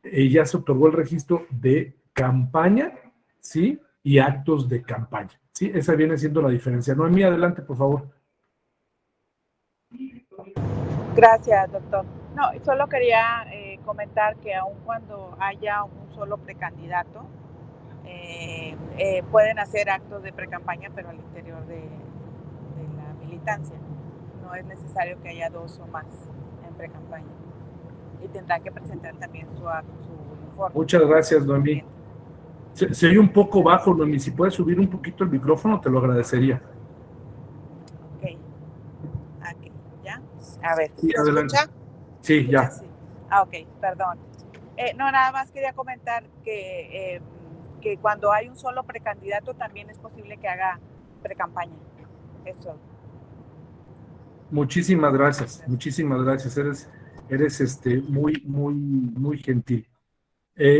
Ya se otorgó el registro de campaña, ¿sí? Y actos de campaña, ¿sí? Esa viene siendo la diferencia. Noemí, adelante, por favor. Gracias, doctor. No, solo quería comentar que aun cuando haya un solo precandidato, pueden hacer actos de precampaña, pero al interior de la militancia. No es necesario que haya 2 o más en precampaña. Y tendrán que presentar también su informe. Muchas gracias, Noemí. Se oye un poco bajo, Noemí. Si puedes subir un poquito el micrófono, te lo agradecería. Ok. Aquí. A ver, Sí, ¿se adelante. escucha? Sí, ya. Sí. Ah, ok, perdón. No, nada más quería comentar que cuando hay un solo precandidato también es posible que haga precampaña. Eso. Muchísimas gracias, muchísimas gracias. Eres muy gentil.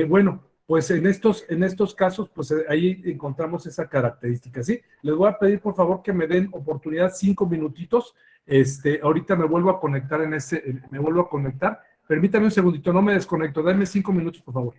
Bueno, pues en estos casos, pues ahí encontramos esa característica, ¿sí? Les voy a pedir, por favor, que me den oportunidad 5 minutitos. Ahorita me vuelvo a conectar me vuelvo a conectar. Permítame un segundito, no me desconecto. Dame 5 minutos, por favor.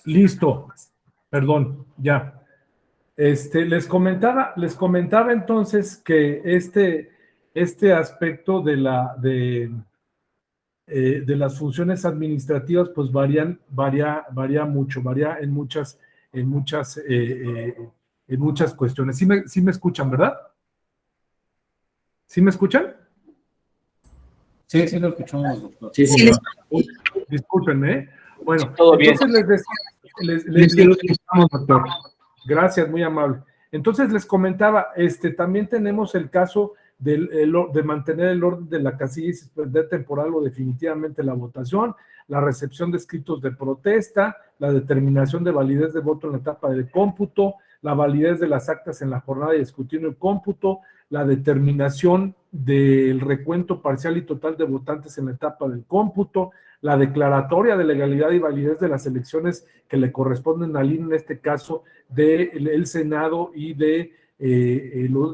Listo. Perdón, ya. Les comentaba entonces que este aspecto de las funciones administrativas, pues varía mucho, varía en muchas cuestiones. ¿Sí me escuchan, verdad? ¿Sí me escuchan? Sí, sí lo escuchamos, doctor. Sí, Discúlpenme, ¿eh? Bueno, todo bien. entonces les escuchamos, doctor. Gracias, muy amable. Entonces les comentaba, también tenemos el caso de mantener el orden de la casilla y suspender temporal o definitivamente la votación, la recepción de escritos de protesta, la determinación de validez de voto en la etapa de cómputo, la validez de las actas en la jornada de escrutinio y cómputo, la determinación del recuento parcial y total de votantes en la etapa del cómputo, la declaratoria de legalidad y validez de las elecciones que le corresponden al INE, en este caso del Senado y de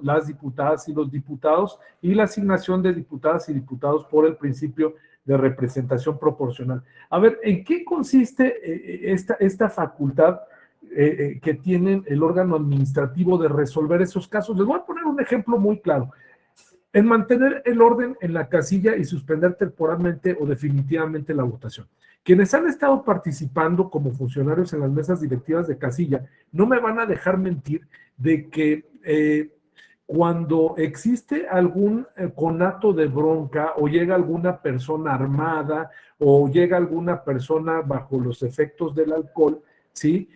las diputadas y los diputados, y la asignación de diputadas y diputados por el principio de representación proporcional. A ver, ¿en qué consiste esta facultad que tiene el órgano administrativo de resolver esos casos? Les voy a poner un ejemplo muy claro. En mantener el orden en la casilla y suspender temporalmente o definitivamente la votación. Quienes han estado participando como funcionarios en las mesas directivas de casilla no me van a dejar mentir de que cuando existe algún conato de bronca o llega alguna persona armada o llega alguna persona bajo los efectos del alcohol, ¿sí?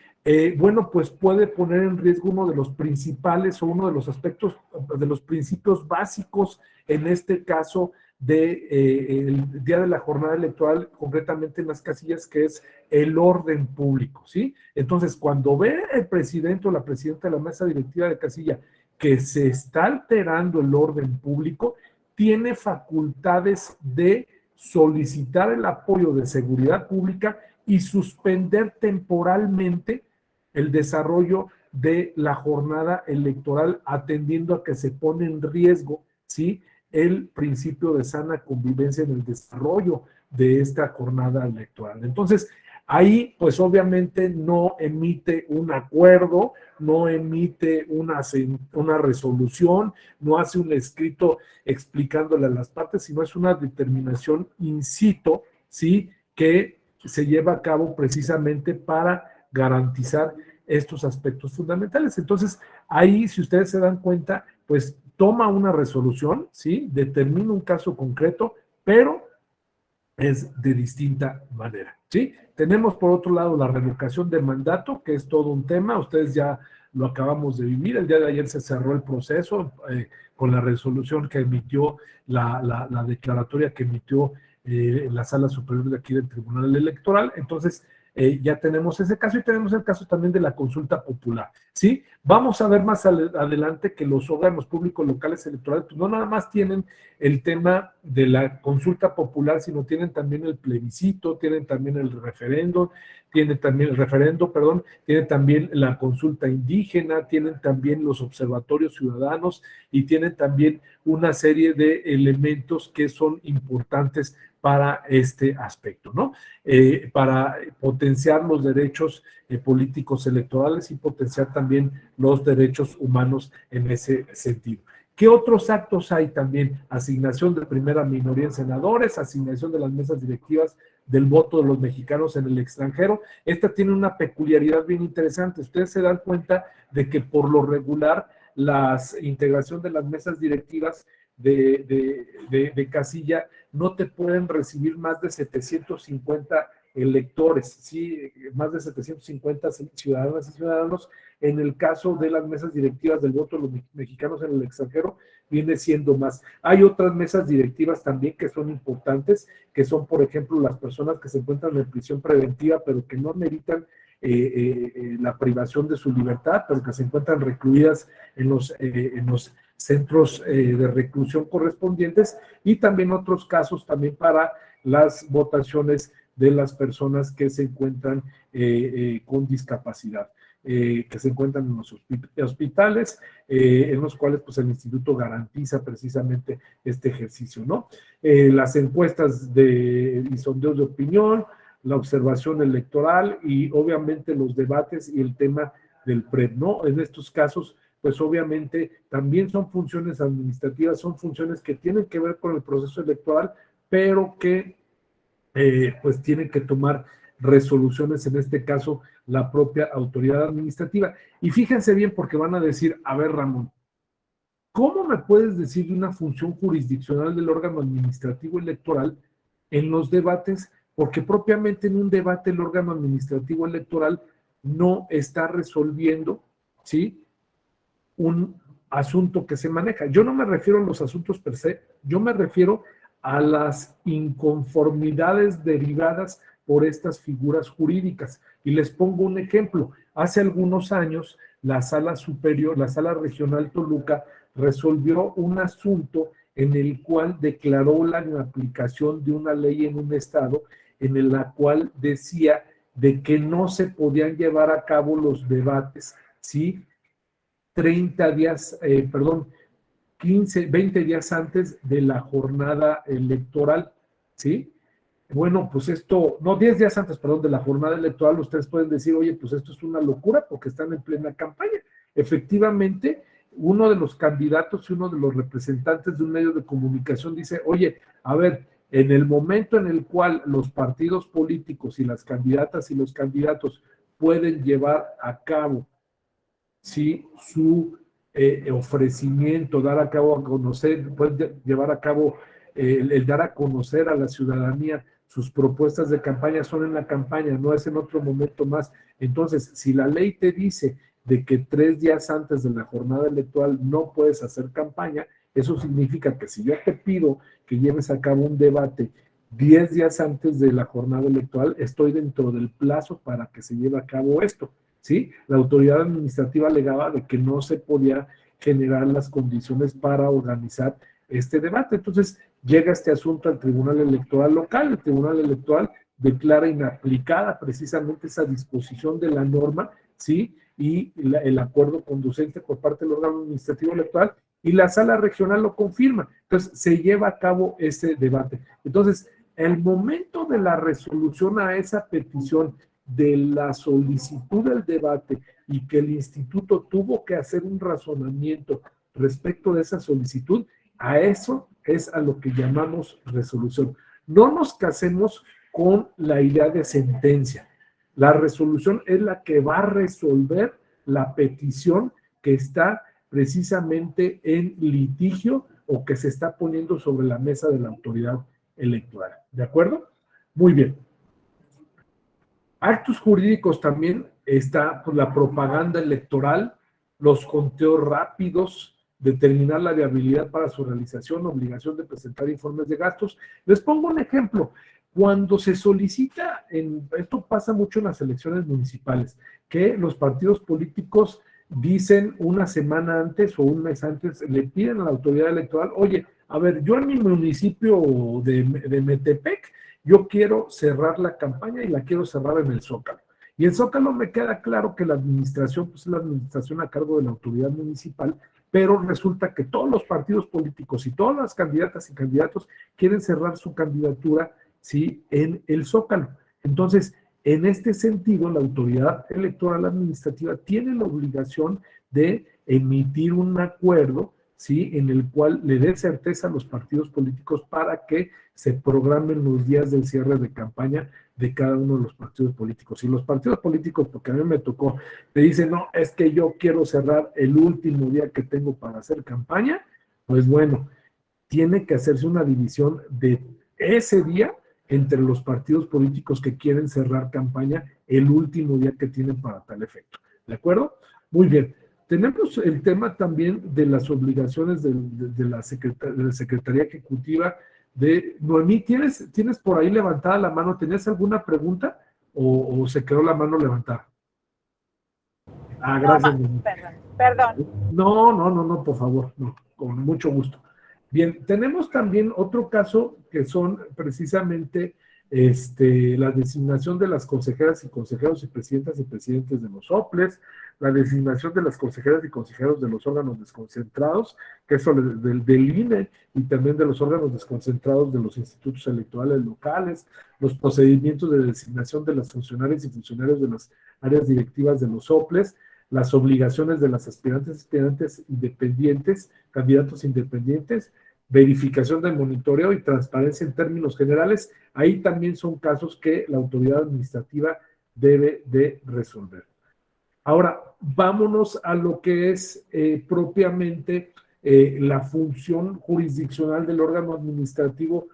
Bueno, pues puede poner en riesgo uno de los principales o uno de los aspectos, de los principios básicos, en este caso, el día de la jornada electoral, concretamente en las casillas, que es el orden público, ¿sí? Entonces, cuando ve el presidente o la presidenta de la mesa directiva de casilla que se está alterando el orden público, tiene facultades de solicitar el apoyo de seguridad pública y suspender temporalmente el desarrollo de la jornada electoral, atendiendo a que se pone en riesgo, ¿sí?, el principio de sana convivencia en el desarrollo de esta jornada electoral. Entonces, ahí, pues obviamente no emite un acuerdo, no emite una resolución, no hace un escrito explicándole a las partes, sino es una determinación in situ, ¿sí?, que se lleva a cabo precisamente para garantizar estos aspectos fundamentales. Entonces, ahí, si ustedes se dan cuenta, pues toma una resolución, ¿sí?, determina un caso concreto, pero es de distinta manera, ¿sí? Tenemos, por otro lado, la revocación de mandato, que es todo un tema. Ustedes ya lo acabamos de vivir. El día de ayer se cerró el proceso con la resolución que emitió, la declaratoria que emitió la Sala Superior de aquí del Tribunal Electoral. Entonces, ya tenemos ese caso y tenemos el caso también de la consulta popular, ¿sí? Vamos a ver más adelante que los órganos públicos locales electorales pues no nada más tienen el tema de la consulta popular, sino tienen también el plebiscito, tienen también el referendo, tienen también la consulta indígena, tienen también los observatorios ciudadanos y tienen también una serie de elementos que son importantes para este aspecto, ¿no? Para potenciar los derechos políticos electorales y potenciar también los derechos humanos en ese sentido. ¿Qué otros actos hay también? Asignación de primera minoría en senadores, asignación de las mesas directivas del voto de los mexicanos en el extranjero. Esta tiene una peculiaridad bien interesante. Ustedes se dan cuenta de que por lo regular la integración de las mesas directivas de casilla no te pueden recibir más de 750 electores, ¿sí? Más de 750 ciudadanas y ciudadanos. En el caso de las mesas directivas del voto de los mexicanos en el extranjero, viene siendo más. Hay otras mesas directivas también que son importantes, que son, por ejemplo, las personas que se encuentran en prisión preventiva, pero que no meritan la privación de su libertad, pero que se encuentran recluidas en los centros de reclusión correspondientes, y también otros casos también para las votaciones de las personas que se encuentran con discapacidad, que se encuentran en los hospitales, en los cuales pues el instituto garantiza precisamente este ejercicio, ¿no? Las encuestas y sondeos de opinión, la observación electoral y obviamente los debates y el tema del PREP, ¿no? En estos casos, pues obviamente también son funciones administrativas, son funciones que tienen que ver con el proceso electoral, pero que pues tienen que tomar resoluciones, en este caso, la propia autoridad administrativa. Y fíjense bien, porque van a decir, a ver, Ramón, ¿cómo me puedes decir de una función jurisdiccional del órgano administrativo electoral en los debates? Porque propiamente en un debate el órgano administrativo electoral no está resolviendo, ¿sí?, un asunto que se maneja. Yo no me refiero a los asuntos per se, yo me refiero a las inconformidades derivadas por estas figuras jurídicas. Y les pongo un ejemplo. Hace algunos años, la Sala Superior, la Sala Regional Toluca, resolvió un asunto en el cual declaró la aplicación de una ley en un estado en la cual decía de que no se podían llevar a cabo los debates, ¿sí?, 30 días, 15, 20 días antes de la jornada electoral, ¿sí? Bueno, pues esto, no, 10 días antes, perdón, de la jornada electoral, ustedes pueden decir, oye, pues esto es una locura porque están en plena campaña. Efectivamente, uno de los candidatos y uno de los representantes de un medio de comunicación dice, oye, a ver, en el momento en el cual los partidos políticos y las candidatas y los candidatos pueden llevar a cabo, ¿sí?, su ofrecimiento, dar a cabo a conocer, pueden llevar a cabo el dar a conocer a la ciudadanía sus propuestas de campaña, son en la campaña, no es en otro momento más. Entonces, si la ley te dice de que 3 días antes de la jornada electoral no puedes hacer campaña, eso significa que si yo te pido que lleves a cabo un debate 10 días antes de la jornada electoral, estoy dentro del plazo para que se lleve a cabo esto, ¿sí? La autoridad administrativa alegaba de que no se podía generar las condiciones para organizar este debate. Entonces, llega este asunto al Tribunal Electoral local. El Tribunal Electoral declara inaplicada precisamente esa disposición de la norma, ¿sí?, y el acuerdo conducente por parte del órgano administrativo electoral, y la Sala Regional lo confirma. Entonces, se lleva a cabo ese debate. Entonces, el momento de la resolución a esa petición de la solicitud del debate y que el instituto tuvo que hacer un razonamiento respecto de esa solicitud, a eso es a lo que llamamos resolución. No nos casemos con la idea de sentencia. La resolución es la que va a resolver la petición que está precisamente en litigio o que se está poniendo sobre la mesa de la autoridad electoral. ¿De acuerdo? Muy bien. Actos jurídicos también está pues, la propaganda electoral, los conteos rápidos, determinar la viabilidad para su realización, obligación de presentar informes de gastos. Les pongo un ejemplo. Cuando se solicita, esto pasa mucho en las elecciones municipales, que los partidos políticos dicen una semana antes o un mes antes, le piden a la autoridad electoral, oye, a ver, yo en mi municipio de Metepec, yo quiero cerrar la campaña y la quiero cerrar en el Zócalo. Y el Zócalo me queda claro que la administración, pues es la administración a cargo de la autoridad municipal, pero resulta que todos los partidos políticos y todas las candidatas y candidatos quieren cerrar su candidatura, ¿sí?, en el Zócalo. Entonces, en este sentido, la autoridad electoral administrativa tiene la obligación de emitir un acuerdo, ¿sí?, en el cual le dé certeza a los partidos políticos para que se programen los días del cierre de campaña de cada uno de los partidos políticos. Y los partidos políticos, porque a mí me tocó, te dicen, no, es que yo quiero cerrar el último día que tengo para hacer campaña, pues bueno, tiene que hacerse una división de ese día entre los partidos políticos que quieren cerrar campaña el último día que tienen para tal efecto. ¿De acuerdo? Muy bien. Tenemos el tema también de las obligaciones de la Secretaría Ejecutiva de Noemí. ¿Tienes por ahí levantada la mano? ¿Tenías alguna pregunta o se quedó la mano levantada? Ah, gracias. No, perdón. No, por favor, no, con mucho gusto. Bien, tenemos también otro caso que son precisamente la designación de las consejeras y consejeros y presidentas y presidentes de los OPLES, la designación de las consejeras y consejeros de los órganos desconcentrados, que eso del INE, y también de los órganos desconcentrados de los institutos electorales locales, los procedimientos de designación de las funcionarias y funcionarios de las áreas directivas de los OPLES, las obligaciones de las aspirantes independientes, candidatos independientes, verificación del monitoreo y transparencia en términos generales. Ahí también son casos que la autoridad administrativa debe de resolver. Ahora, vámonos a lo que es propiamente la función jurisdiccional del órgano administrativo,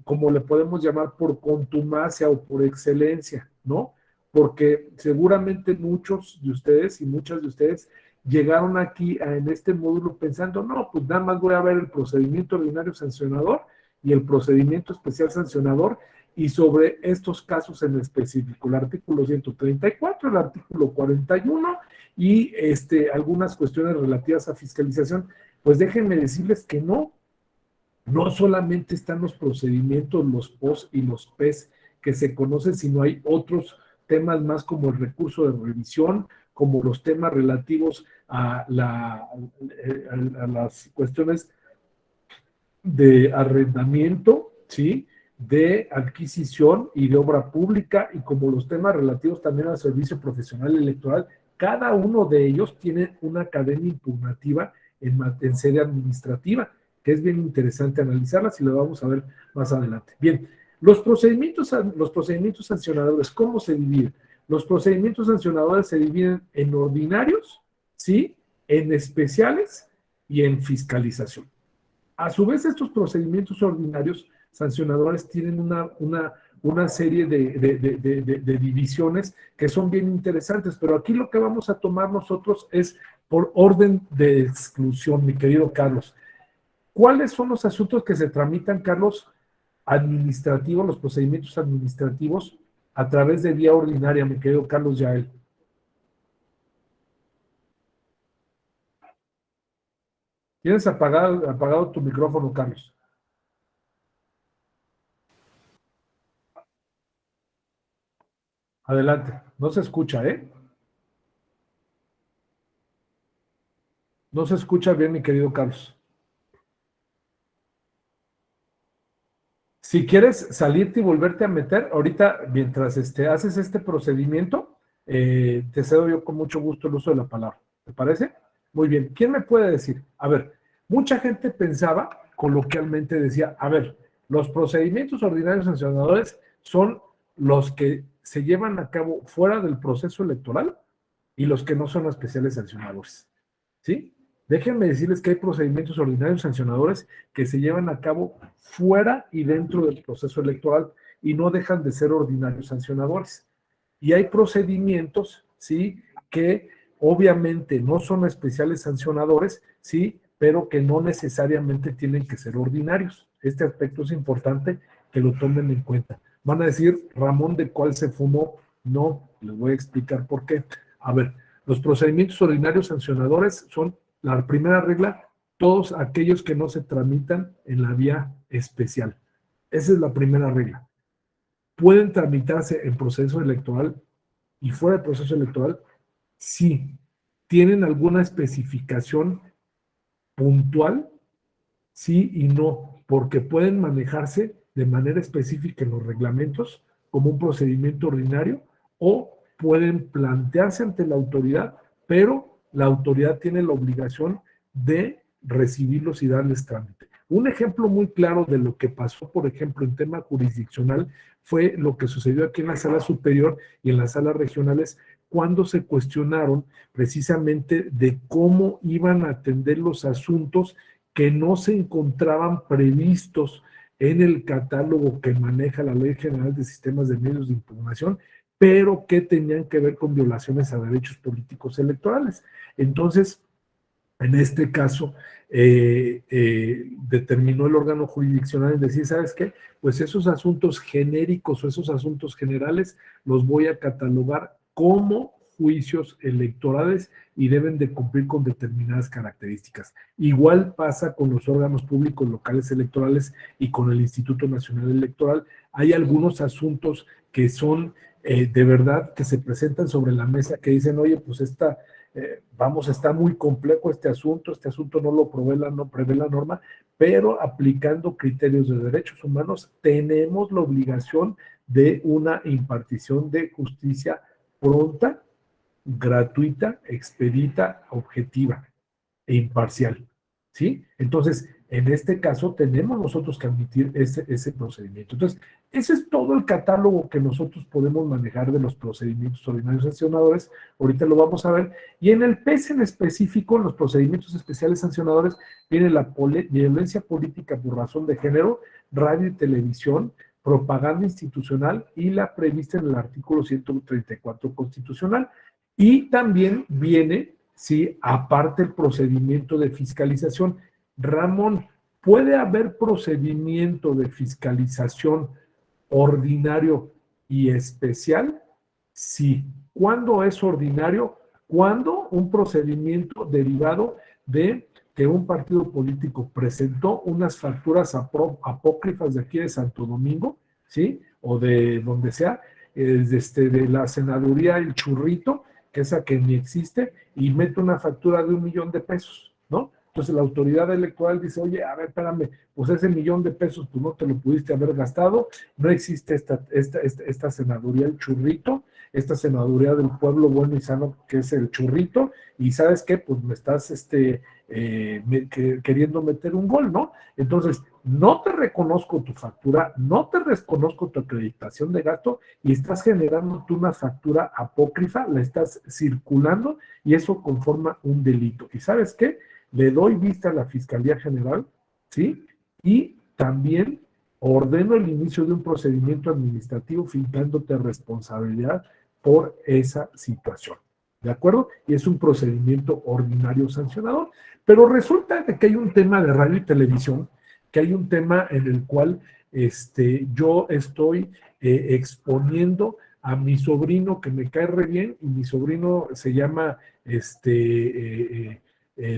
como le podemos llamar, por contumacia o por excelencia, ¿no? Porque seguramente muchos de ustedes y muchas de ustedes llegaron aquí en este módulo pensando, no, pues nada más voy a ver el procedimiento ordinario sancionador y el procedimiento especial sancionador, y sobre estos casos en específico, el artículo 134, el artículo 41 y algunas cuestiones relativas a fiscalización. Pues déjenme decirles que no solamente están los procedimientos, los POS y los PES que se conocen, sino hay otros temas más como el recurso de revisión, como los temas relativos a las cuestiones de arrendamiento, ¿sí?, de adquisición y de obra pública, y como los temas relativos también al servicio profesional electoral. Cada uno de ellos tiene una cadena impugnativa en sede administrativa, que es bien interesante analizarlas y lo vamos a ver más adelante. Bien, los procedimientos sancionadores, ¿cómo se dividen? Los procedimientos sancionadores se dividen en ordinarios, ¿sí?, en especiales y en fiscalización. A su vez, estos procedimientos ordinarios sancionadores tienen una serie de divisiones que son bien interesantes, pero aquí lo que vamos a tomar nosotros es por orden de exclusión, mi querido Carlos. ¿Cuáles son los asuntos que se tramitan, Carlos, administrativos, los procedimientos administrativos a través de vía ordinaria, mi querido Carlos Yael? ¿Tienes apagado tu micrófono, Carlos? Adelante. No se escucha, ¿eh? No se escucha bien, mi querido Carlos. Si quieres salirte y volverte a meter, ahorita, mientras haces este procedimiento, te cedo yo con mucho gusto el uso de la palabra. ¿Te parece? Muy bien. ¿Quién me puede decir? A ver, mucha gente pensaba, coloquialmente decía, a ver, los procedimientos ordinarios sancionadores son los que se llevan a cabo fuera del proceso electoral y los que no son especiales sancionadores, ¿sí? Déjenme decirles que hay procedimientos ordinarios sancionadores que se llevan a cabo fuera y dentro del proceso electoral y no dejan de ser ordinarios sancionadores. Y hay procedimientos, ¿sí?, que obviamente no son especiales sancionadores, ¿sí?, pero que no necesariamente tienen que ser ordinarios. Este aspecto es importante que lo tomen en cuenta. Van a decir, Ramón, ¿de cuál se fumó? No, les voy a explicar por qué. A ver, los procedimientos ordinarios sancionadores son, la primera regla, todos aquellos que no se tramitan en la vía especial. Esa es la primera regla. ¿Pueden tramitarse en proceso electoral y fuera del proceso electoral? Sí. ¿Tienen alguna especificación puntual? Sí y no, porque pueden manejarse de manera específica en los reglamentos como un procedimiento ordinario o pueden plantearse ante la autoridad, pero la autoridad tiene la obligación de recibirlos y darles trámite. Un ejemplo muy claro de lo que pasó, por ejemplo, en tema jurisdiccional fue lo que sucedió aquí en la sala superior y en las salas regionales cuando se cuestionaron precisamente de cómo iban a atender los asuntos que no se encontraban previstos en el catálogo que maneja la Ley General de Sistemas de Medios de Impugnación, pero que tenían que ver con violaciones a derechos políticos electorales. Entonces, en este caso, determinó el órgano jurisdiccional en decir, ¿sabes qué? Pues esos asuntos genéricos o esos asuntos generales los voy a catalogar como juicios electorales y deben de cumplir con determinadas características. Igual pasa con los órganos públicos locales electorales y con el Instituto Nacional Electoral. Hay algunos asuntos que son de verdad que se presentan sobre la mesa que dicen, oye, pues está muy complejo este asunto no lo prevé la norma, pero aplicando criterios de derechos humanos tenemos la obligación de una impartición de justicia pronta, gratuita, expedita, objetiva e imparcial, ¿sí? Entonces, en este caso tenemos nosotros que admitir ese procedimiento. Entonces, ese es todo el catálogo que nosotros podemos manejar de los procedimientos ordinarios sancionadores. Ahorita lo vamos a ver. Y en el PES en específico, en los procedimientos especiales sancionadores, viene la violencia política por razón de género, radio y televisión, propaganda institucional y la prevista en el artículo 134 constitucional. Y también viene, sí, aparte el procedimiento de fiscalización. Ramón, ¿puede haber procedimiento de fiscalización ordinario y especial? Sí. ¿Cuándo es ordinario? Cuando un procedimiento derivado de que un partido político presentó unas facturas apócrifas de aquí de Santo Domingo, ¿sí? O de donde sea, de la senaduría El Churrito, que esa que ni existe, y mete una factura de $1,000,000, ¿no? Entonces la autoridad electoral dice, oye, a ver, espérame, pues ese $1,000,000 pues no te lo pudiste haber gastado, no existe esta senaduría El Churrito, esta senaduría del pueblo bueno y sano que es El Churrito, y ¿sabes qué? Pues me estás queriendo meter un gol, ¿no? Entonces, no te reconozco tu factura, no te reconozco tu acreditación de gasto y estás generando tú una factura apócrifa, la estás circulando y eso conforma un delito. ¿Y sabes qué? Le doy vista a la Fiscalía General, ¿sí? Y también ordeno el inicio de un procedimiento administrativo fincándote responsabilidad por esa situación, ¿de acuerdo? Y es un procedimiento ordinario sancionador, pero resulta de que hay un tema de radio y televisión, que hay un tema en el cual yo estoy exponiendo a mi sobrino que me cae re bien, y mi sobrino se llama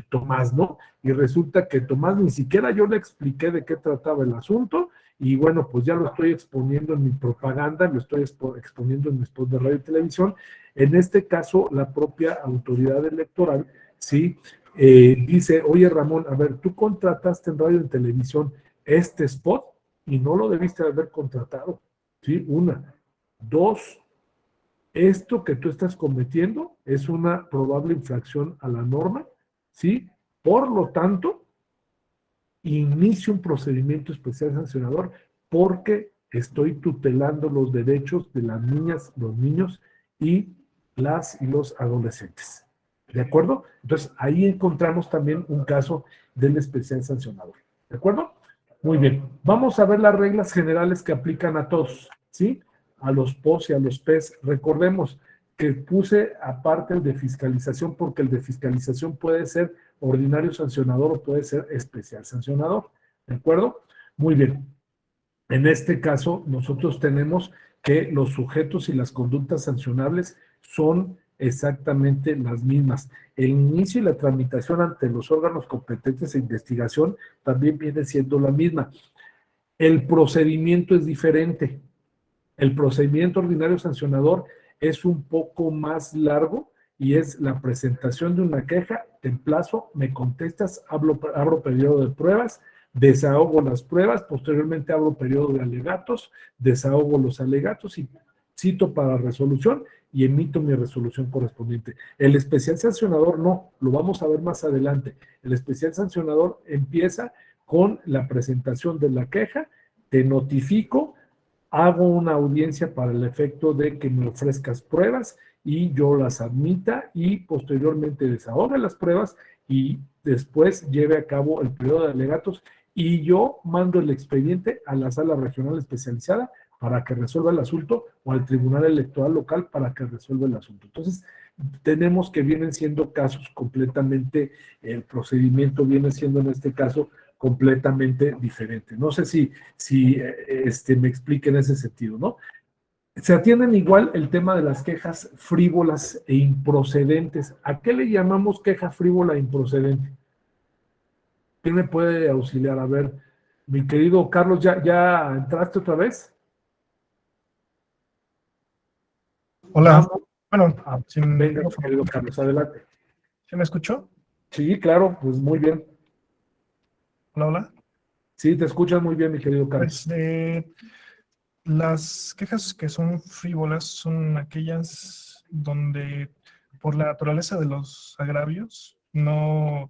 Tomás, ¿no? Y resulta que Tomás ni siquiera yo le expliqué de qué trataba el asunto, y bueno, pues ya lo estoy exponiendo en mi propaganda, lo estoy exponiendo en mi spot de radio y televisión. En este caso, la propia autoridad electoral, ¿sí? Dice, oye Ramón, a ver, tú contrataste en radio y televisión este spot y no lo debiste haber contratado, ¿sí? Una. Dos, esto que tú estás cometiendo es una probable infracción a la norma, ¿sí? Por lo tanto, inicio un procedimiento especial sancionador porque estoy tutelando los derechos de las niñas, los niños y las y los adolescentes. ¿De acuerdo? Entonces, ahí encontramos también un caso del especial sancionador. ¿De acuerdo? Muy bien. Vamos a ver las reglas generales que aplican a todos, ¿sí? A los POS y a los PES. Recordemos que puse aparte el de fiscalización porque el de fiscalización puede ser ordinario sancionador o puede ser especial sancionador. ¿De acuerdo? Muy bien. En este caso, nosotros tenemos que los sujetos y las conductas sancionables son exactamente las mismas. El inicio y la tramitación ante los órganos competentes de investigación también viene siendo la misma. El procedimiento es diferente. El procedimiento ordinario sancionador es un poco más largo y es la presentación de una queja, te emplazo, me contestas, abro periodo de pruebas, desahogo las pruebas, posteriormente abro periodo de alegatos, desahogo los alegatos y cito para resolución y emito mi resolución correspondiente. El especial sancionador no, lo vamos a ver más adelante. El especial sancionador empieza con la presentación de la queja, te notifico, hago una audiencia para el efecto de que me ofrezcas pruebas y yo las admita y posteriormente desahogue las pruebas y después lleve a cabo el periodo de alegatos y yo mando el expediente a la sala regional especializada para que resuelva el asunto o al tribunal electoral local para que resuelva el asunto. Entonces, tenemos que vienen siendo casos completamente, el procedimiento viene siendo en este caso completamente diferente. No sé si me explique en ese sentido, ¿no? Se atienden igual el tema de las quejas frívolas e improcedentes. ¿A qué le llamamos queja frívola e improcedente? ¿Quién me puede auxiliar? A ver, mi querido Carlos, ¿ya entraste otra vez? Hola. Vamos. Bueno, Venga, mi querido Carlos, adelante. ¿Se me escuchó? Sí, claro, pues muy bien. Hola, hola. Sí, te escuchas muy bien, mi querido Carlos. Pues las quejas que son frívolas son aquellas donde por la naturaleza de los agravios no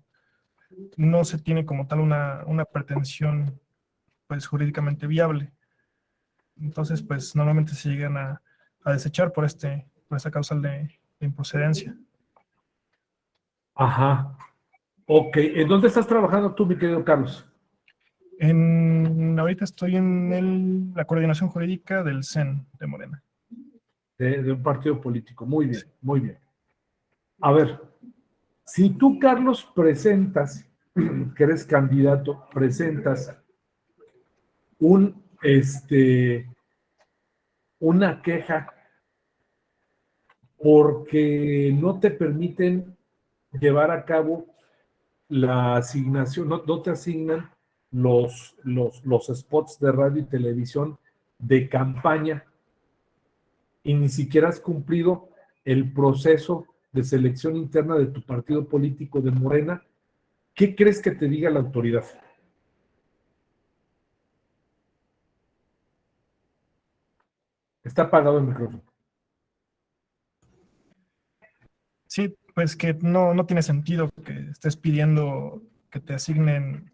se tiene como tal una pretensión pues jurídicamente viable. Entonces pues normalmente se llegan a desechar por esta causal de improcedencia. Ajá. Ok, ¿en dónde estás trabajando tú, mi querido Carlos? Ahorita estoy en la coordinación jurídica del CEN de Morena. De un partido político. Muy bien, muy bien. A ver, si tú, Carlos, presentas, que eres candidato, presentas una queja porque no te permiten llevar a cabo la asignación, no te asignan los spots de radio y televisión de campaña y ni siquiera has cumplido el proceso de selección interna de tu partido político de Morena, ¿qué crees que te diga la autoridad? Está apagado el micrófono. Sí, pues que no tiene sentido que estés pidiendo que te asignen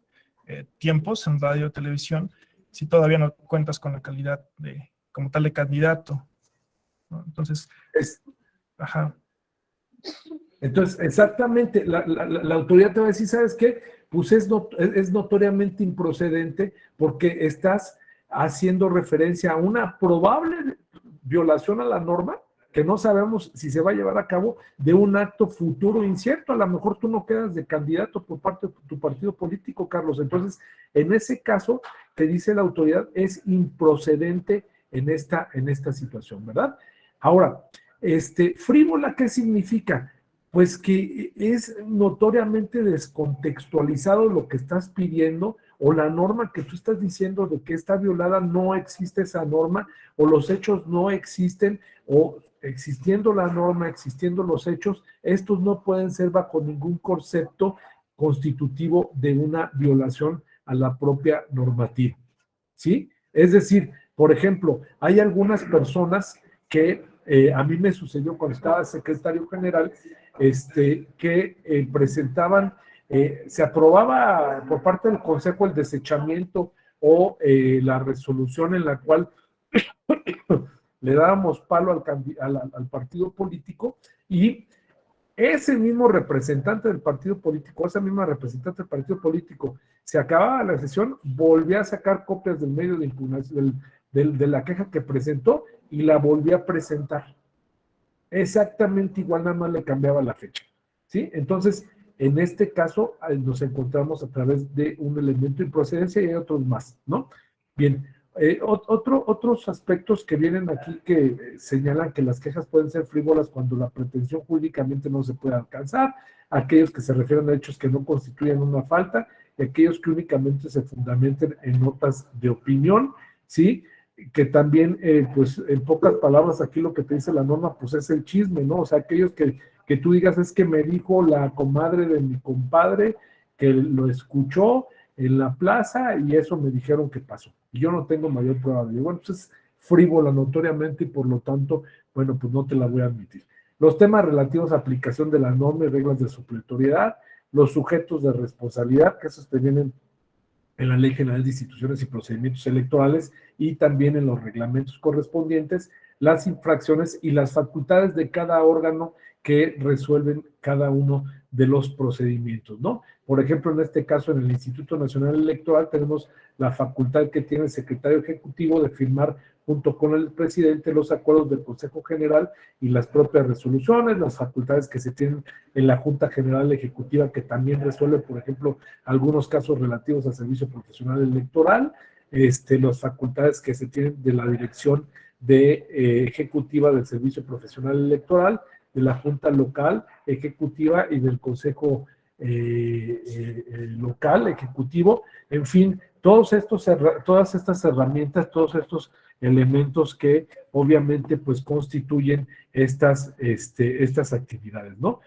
tiempos en radio o televisión si todavía no cuentas con la calidad como tal de candidato, ¿no? Entonces, ajá. Entonces, exactamente, la autoridad te va a decir, ¿sabes qué? Pues es notoriamente improcedente porque estás haciendo referencia a una probable violación a la norma que no sabemos si se va a llevar a cabo de un acto futuro incierto. A lo mejor tú no quedas de candidato por parte de tu partido político, Carlos. Entonces, en ese caso, te dice la autoridad, es improcedente en esta situación, ¿verdad? Ahora, frívola, ¿qué significa? Pues que es notoriamente descontextualizado lo que estás pidiendo o la norma que tú estás diciendo de que está violada, no existe esa norma o los hechos no existen o existiendo la norma, existiendo los hechos, estos no pueden ser bajo ningún concepto constitutivo de una violación a la propia normativa, ¿sí? Es decir, por ejemplo, hay algunas personas que a mí me sucedió cuando estaba secretario general, que presentaban, se aprobaba por parte del Consejo el desechamiento o la resolución en la cual le dábamos palo al partido político y ese mismo representante del partido político, esa misma representante del partido político, se acababa la sesión, volvía a sacar copias del medio de impugnación, de la queja que presentó y la volvía a presentar. Exactamente igual, nada más le cambiaba la fecha, ¿sí? Entonces, en este caso, nos encontramos a través de un elemento de improcedencia y hay otros más, ¿no? Bien, otros aspectos que vienen aquí que señalan que las quejas pueden ser frívolas cuando la pretensión jurídicamente no se puede alcanzar, aquellos que se refieren a hechos que no constituyen una falta y aquellos que únicamente se fundamenten en notas de opinión, ¿sí? Que también, pues, en pocas palabras, aquí lo que te dice la norma, pues es el chisme, ¿no? O sea, aquellos que tú digas, es que me dijo la comadre de mi compadre que lo escuchó en la plaza y eso me dijeron que pasó. Y yo no tengo mayor prueba de ello. Bueno, pues es frívola notoriamente y por lo tanto, bueno, pues no te la voy a admitir. Los temas relativos a aplicación de la norma y reglas de supletoriedad, los sujetos de responsabilidad, que esos te vienen en la Ley General de Instituciones y Procedimientos Electorales y también en los reglamentos correspondientes, las infracciones y las facultades de cada órgano que resuelven cada uno de los procedimientos, ¿no? Por ejemplo, en este caso, en el Instituto Nacional Electoral tenemos la facultad que tiene el secretario ejecutivo de firmar junto con el presidente los acuerdos del Consejo General y las propias resoluciones, las facultades que se tienen en la Junta General Ejecutiva que también resuelve, por ejemplo, algunos casos relativos al servicio profesional electoral, las facultades que se tienen de la Dirección de ejecutiva del Servicio Profesional Electoral, de la Junta Local Ejecutiva y del Consejo Local Ejecutivo, en fin, todas estas herramientas, todos estos elementos que obviamente pues constituyen estas actividades, ¿no?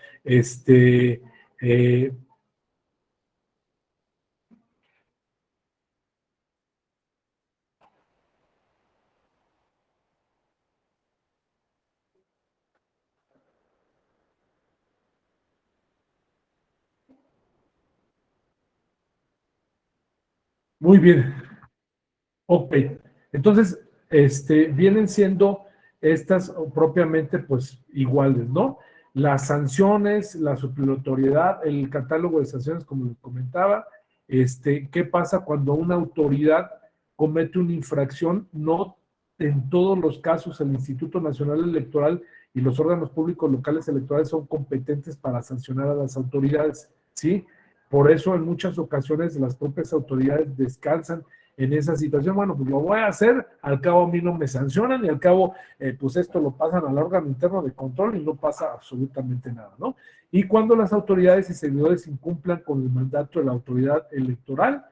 Muy bien. Ok. Entonces, vienen siendo estas propiamente pues iguales, ¿no? Las sanciones, la supletoriedad, el catálogo de sanciones, como les comentaba, ¿qué pasa cuando una autoridad comete una infracción? No en todos los casos el Instituto Nacional Electoral y los órganos públicos locales electorales son competentes para sancionar a las autoridades, ¿sí? Por eso en muchas ocasiones las propias autoridades descansan en esa situación. Bueno, pues lo voy a hacer, al cabo a mí no me sancionan y al cabo pues esto lo pasan al órgano interno de control y no pasa absolutamente nada, ¿no? Y cuando las autoridades y servidores incumplan con el mandato de la autoridad electoral,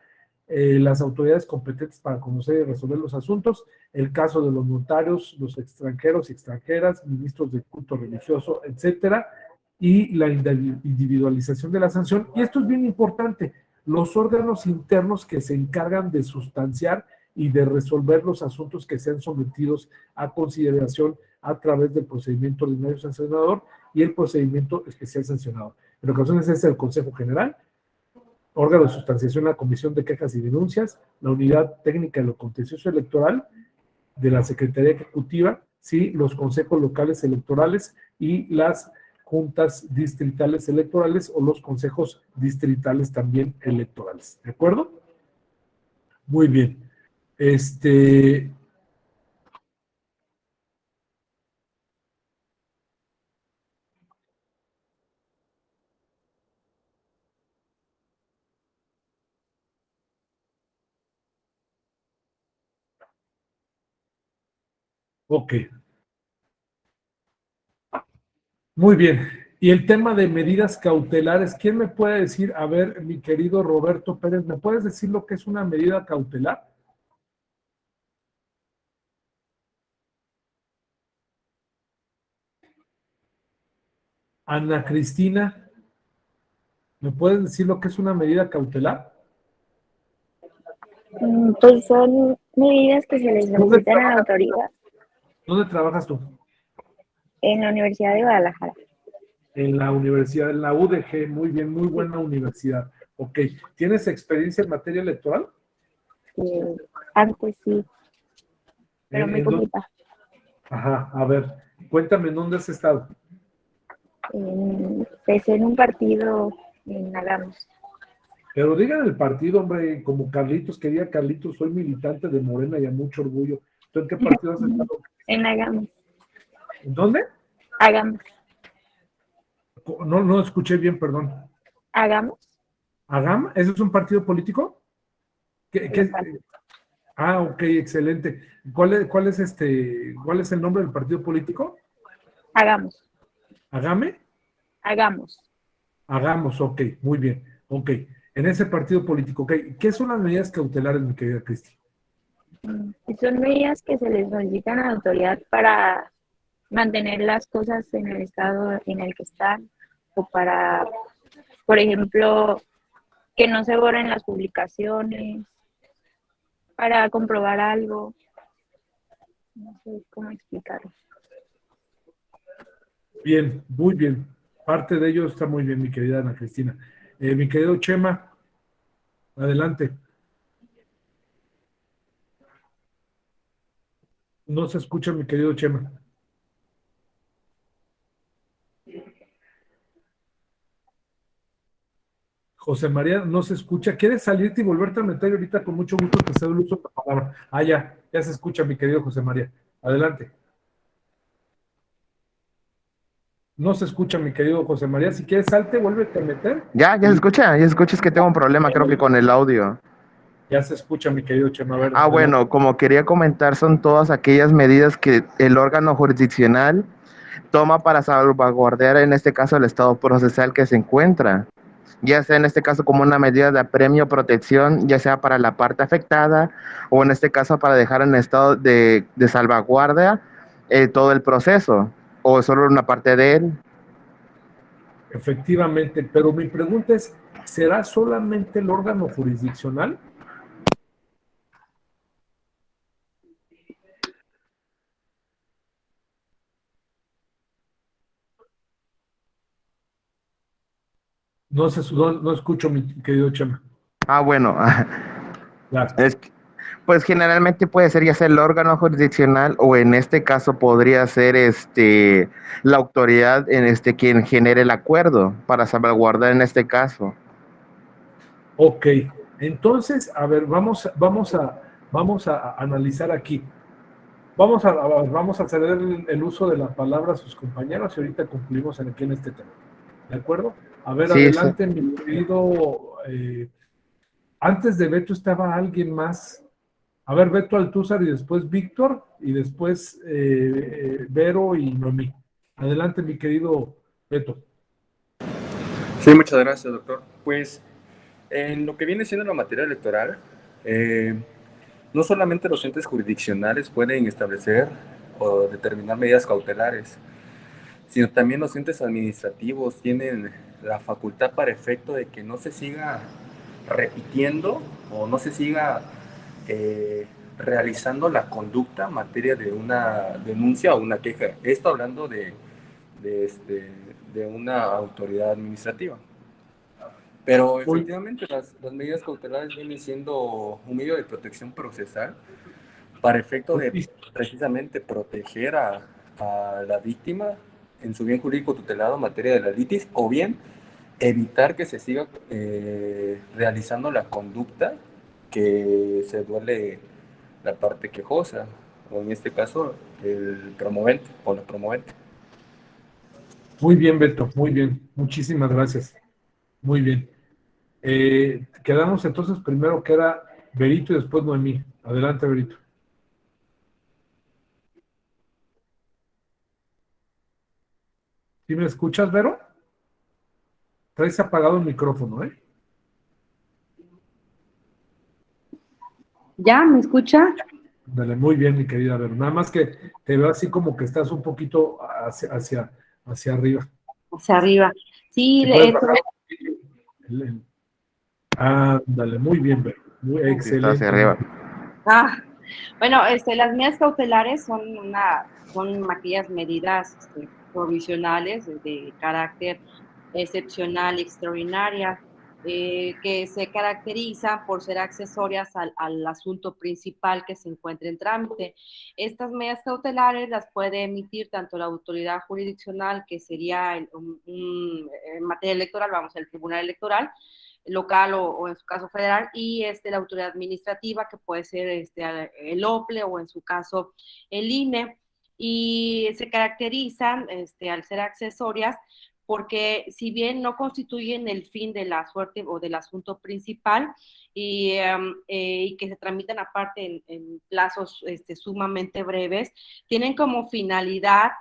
las autoridades competentes para conocer y resolver los asuntos, el caso de los notarios, los extranjeros y extranjeras, ministros de culto religioso, etcétera, y la individualización de la sanción. Y esto es bien importante, los órganos internos que se encargan de sustanciar y de resolver los asuntos que sean sometidos a consideración a través del procedimiento ordinario sancionador y el procedimiento especial sancionador. En ocasiones es el Consejo General, órgano de sustanciación, la Comisión de Quejas y Denuncias, la Unidad Técnica de lo Contencioso Electoral de la Secretaría Ejecutiva, ¿sí? Los consejos locales electorales y las juntas distritales electorales o los consejos distritales también electorales. ¿De acuerdo? Muy bien. Ok. Muy bien. Y el tema de medidas cautelares, ¿quién me puede decir? A ver, mi querido Roberto Pérez, ¿me puedes decir lo que es una medida cautelar? Ana Cristina, ¿me puedes decir lo que es una medida cautelar? Pues son medidas que se les solicitan a la autoridad ¿Dónde trabajas tú? en la Universidad de Guadalajara. En la universidad, en la UDG, muy bien, muy buena universidad. Ok, ¿tienes experiencia en materia electoral? Antes sí, pero muy poquita. Ajá, a ver, cuéntame, ¿en dónde has estado? Empecé en un partido en Agamos. Pero digan el partido, hombre, como Carlitos, quería Carlitos, soy militante de Morena y a mucho orgullo. ¿Tú en qué partido has estado? En Agamos. ¿En dónde? Agamos. No escuché bien, perdón. Agamos. ¿Agam? ¿Eso es un partido político? Ah, ok, excelente. ¿Cuál es el nombre del partido político? Agamos. ¿Agame? Hagamos. Hagamos, ok, muy bien. Ok, en ese partido político, ok. ¿Qué son las medidas cautelares, mi querida Cristi? Son medidas que se les solicitan a la autoridad para mantener las cosas en el estado en el que están o para, por ejemplo, que no se borren las publicaciones, para comprobar algo. No sé cómo explicarlo. Bien, muy bien. Parte de ello está muy bien, mi querida Ana Cristina. Mi querido Chema, adelante. No se escucha, mi querido Chema. José María, no se escucha. ¿Quieres salirte y volverte a meter ahorita? Con mucho gusto te cedo el uso de la palabra. Ah, ya se escucha, mi querido José María. Adelante. No se escucha, mi querido José María. Si quieres, salte, vuélvete a meter. Ya se escucha, es que tengo un problema, creo que con el audio. Ya se escucha, mi querido Chema. A ver, Ah, adelante. bueno, como quería comentar, son todas aquellas medidas que el órgano jurisdiccional toma para salvaguardar, en este caso, el estado procesal que se encuentra, ya sea en este caso como una medida de apremio o protección, ya sea para la parte afectada o en este caso para dejar en estado de salvaguardia todo el proceso o solo una parte de él. Efectivamente, pero mi pregunta es, ¿será solamente el órgano jurisdiccional? No escucho, mi querido Chema. Ah, bueno, Claro. pues generalmente puede ser ya sea el órgano jurisdiccional o en este caso podría ser la autoridad quien genere el acuerdo para salvaguardar en este caso. Ok, entonces, a ver, vamos a analizar aquí. Vamos a ceder el uso de la palabra a sus compañeros y ahorita concluimos aquí en este tema. ¿De acuerdo? A ver, Sí, adelante, mi querido. Antes de Beto estaba alguien más. A ver, Beto Altúzar y después Víctor y después Vero y Noemí. Adelante, mi querido Beto. Sí, muchas gracias, doctor. Pues en lo que viene siendo la materia electoral, no solamente los entes jurisdiccionales pueden establecer o determinar medidas cautelares, sino también los entes administrativos tienen la facultad para efecto de que no se siga repitiendo o no se siga realizando la conducta en materia de una denuncia o una queja. Esto hablando de una autoridad administrativa. Pero efectivamente las medidas cautelares vienen siendo un medio de protección procesal para efecto de precisamente proteger a la víctima en su bien jurídico tutelado en materia de la litis, o bien evitar que se siga realizando la conducta que se duele la parte quejosa, o en este caso el promovente o la promovente. Muy bien, Beto, muy bien. Muchísimas gracias. Muy bien. Quedamos entonces primero que era Berito y después Noemí. Adelante, Berito. ¿Sí me escuchas, Vero? Traes apagado el micrófono, ¿eh? ¿Ya? ¿Me escucha? Dale, muy bien, mi querida Vero. Nada más que te veo así como que estás un poquito hacia arriba. Hacia arriba. Sí, Ándale, muy bien, Vero. Muy excelente. Hacia arriba. Bueno, las medidas cautelares son aquellas medidas provisionales de carácter excepcional y extraordinaria, que se caracterizan por ser accesorias al asunto principal que se encuentra en trámite. Estas medidas cautelares las puede emitir tanto la autoridad jurisdiccional, que sería en materia electoral, el Tribunal Electoral local o en su caso federal, y la autoridad administrativa, que puede ser el OPLE o en su caso el INE, y se caracterizan al ser accesorias porque si bien no constituyen el fin de la suerte o del asunto principal y que se tramitan aparte en plazos sumamente breves, tienen como finalidad,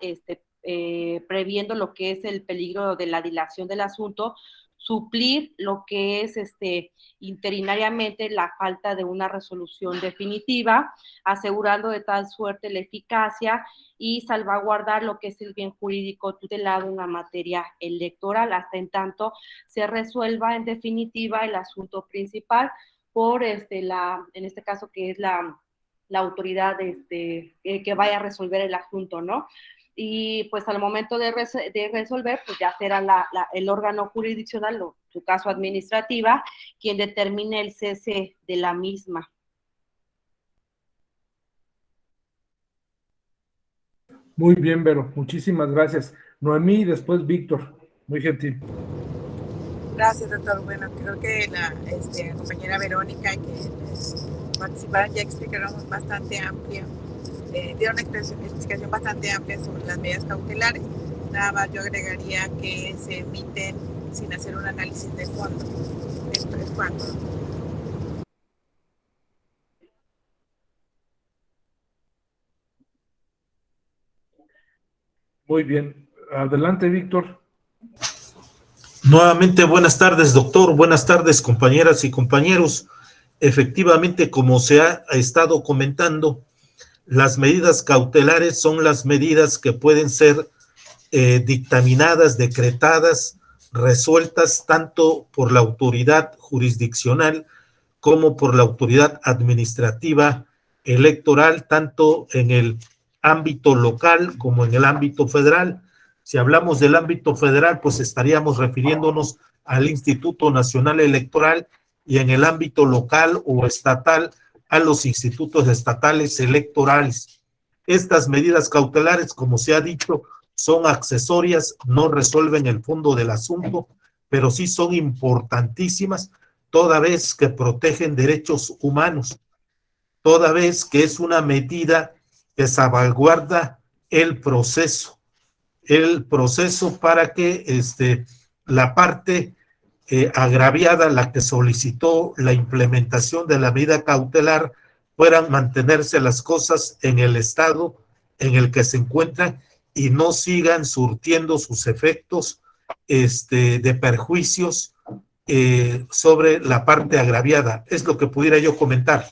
previendo lo que es el peligro de la dilación del asunto, suplir lo que es interinariamente la falta de una resolución definitiva, asegurando de tal suerte la eficacia y salvaguardar lo que es el bien jurídico tutelado en la materia electoral, hasta en tanto se resuelva en definitiva el asunto principal por en este caso que es la autoridad que vaya a resolver el asunto, ¿no? Y pues al momento de resolver, pues ya será el órgano jurisdiccional, o su caso administrativa, quien determine el cese de la misma. Muy bien, Vero, muchísimas gracias. Noemí y después Víctor, muy gentil. Gracias, doctor. Bueno, creo que la compañera Verónica, que participaron, ya explicaron bastante amplia. Dieron una explicación bastante amplia sobre las medidas cautelares. Nada más yo agregaría que se emiten sin hacer un análisis de fondo. Esto es cuando. Muy bien. Adelante, Víctor. Nuevamente, buenas tardes, doctor. Buenas tardes, compañeras y compañeros. Efectivamente, como se ha estado comentando, las medidas cautelares son las medidas que pueden ser dictaminadas, decretadas, resueltas tanto por la autoridad jurisdiccional como por la autoridad administrativa electoral, tanto en el ámbito local como en el ámbito federal. Si hablamos del ámbito federal, pues estaríamos refiriéndonos al Instituto Nacional Electoral, y en el ámbito local o estatal a los institutos estatales electorales. Estas medidas cautelares, como se ha dicho, son accesorias, no resuelven el fondo del asunto, pero sí son importantísimas, toda vez que protegen derechos humanos, toda vez que es una medida que salvaguarda el proceso para que la parte agraviada, la que solicitó la implementación de la medida cautelar, puedan mantenerse las cosas en el estado en el que se encuentran y no sigan surtiendo sus efectos de perjuicios sobre la parte agraviada. Es lo que pudiera yo comentar.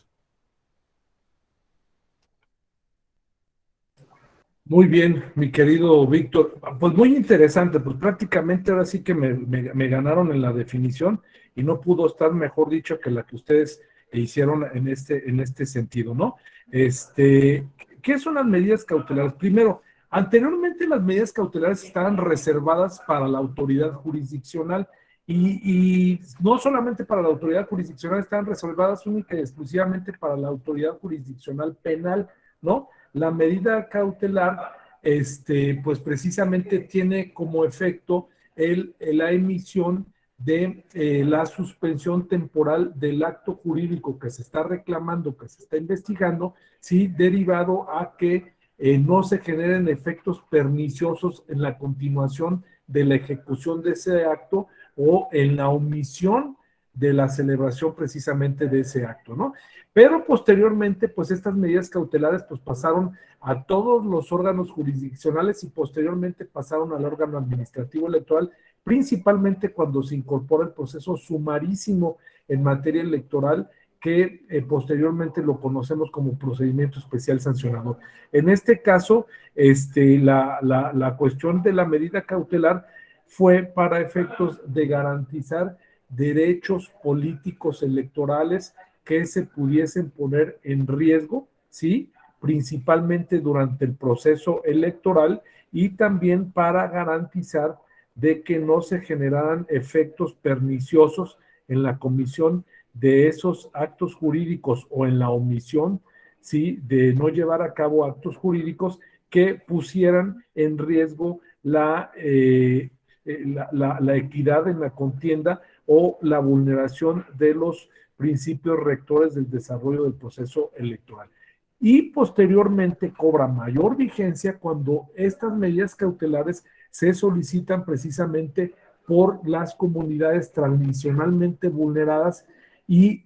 Muy bien, mi querido Víctor. Pues muy interesante, pues prácticamente ahora sí que me ganaron en la definición y no pudo estar mejor dicho que la que ustedes hicieron en este sentido, ¿no? ¿Qué son las medidas cautelares? Primero, anteriormente las medidas cautelares estaban reservadas para la autoridad jurisdiccional y no solamente para la autoridad jurisdiccional, estaban reservadas única y exclusivamente para la autoridad jurisdiccional penal, ¿no? La medida cautelar, pues precisamente tiene como efecto la emisión de la suspensión temporal del acto jurídico que se está reclamando, que se está investigando, ¿sí? Derivado a que no se generen efectos perniciosos en la continuación de la ejecución de ese acto o en la omisión de la celebración precisamente de ese acto, ¿no? Pero posteriormente, pues estas medidas cautelares pues pasaron a todos los órganos jurisdiccionales y posteriormente pasaron al órgano administrativo electoral, principalmente cuando se incorpora el proceso sumarísimo en materia electoral, que posteriormente lo conocemos como procedimiento especial sancionador. En este caso, la cuestión de la medida cautelar fue para efectos de garantizar derechos políticos electorales que se pudiesen poner en riesgo, ¿sí? Principalmente durante el proceso electoral y también para garantizar de que no se generaran efectos perniciosos en la comisión de esos actos jurídicos o en la omisión, ¿sí? De no llevar a cabo actos jurídicos que pusieran en riesgo la equidad en la contienda o la vulneración de los principios rectores del desarrollo del proceso electoral. Y posteriormente cobra mayor vigencia cuando estas medidas cautelares se solicitan precisamente por las comunidades tradicionalmente vulneradas y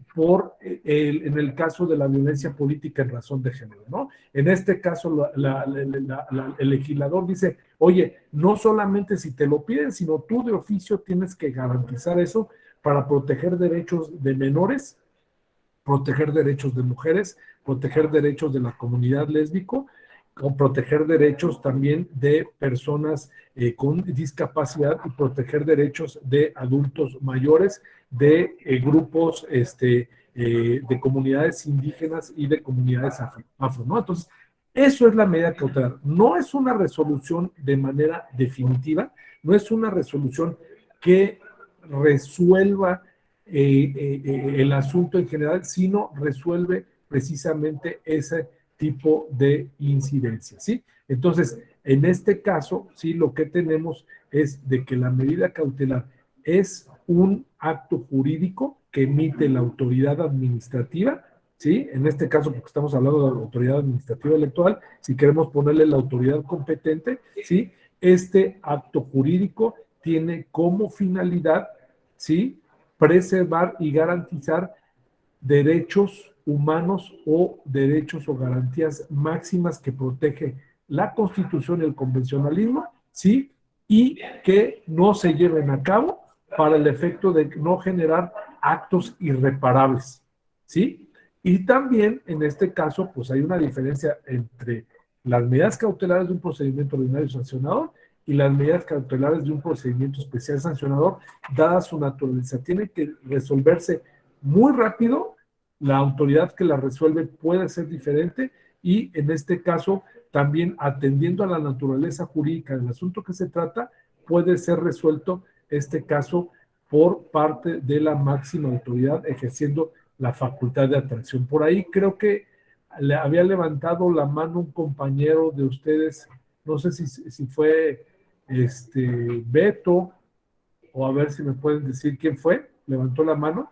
en el caso de la violencia política en razón de género, ¿no? En este caso, el legislador dice, oye, no solamente si te lo piden, sino tú de oficio tienes que garantizar eso para proteger derechos de menores, proteger derechos de mujeres, proteger derechos de la comunidad lésbico, o proteger derechos también de personas con discapacidad y proteger derechos de adultos mayores, de grupos de comunidades indígenas y de comunidades afro, ¿no? Entonces, eso es la medida cautelar. No es una resolución de manera definitiva, no es una resolución que resuelva el asunto en general, sino resuelve precisamente ese tipo de incidencia, ¿sí? Entonces, en este caso, sí, lo que tenemos es de que la medida cautelar es un acto jurídico que emite la autoridad administrativa, ¿sí? En este caso, porque estamos hablando de la autoridad administrativa electoral, si queremos ponerle la autoridad competente, ¿sí? Este acto jurídico tiene como finalidad, ¿sí?, preservar y garantizar derechos humanos o derechos o garantías máximas que protege la Constitución y el convencionalismo, ¿sí? Y que no se lleven a cabo para el efecto de no generar actos irreparables, ¿sí? Y también, en este caso, pues hay una diferencia entre las medidas cautelares de un procedimiento ordinario sancionador y las medidas cautelares de un procedimiento especial sancionador, dada su naturaleza. Tiene que resolverse muy rápido, la autoridad que la resuelve puede ser diferente y en este caso también atendiendo a la naturaleza jurídica del asunto que se trata, puede ser resuelto este caso por parte de la máxima autoridad ejerciendo la facultad de atracción. Por ahí creo que le había levantado la mano un compañero de ustedes, no sé si fue Beto, o a ver si me pueden decir quién fue, levantó la mano.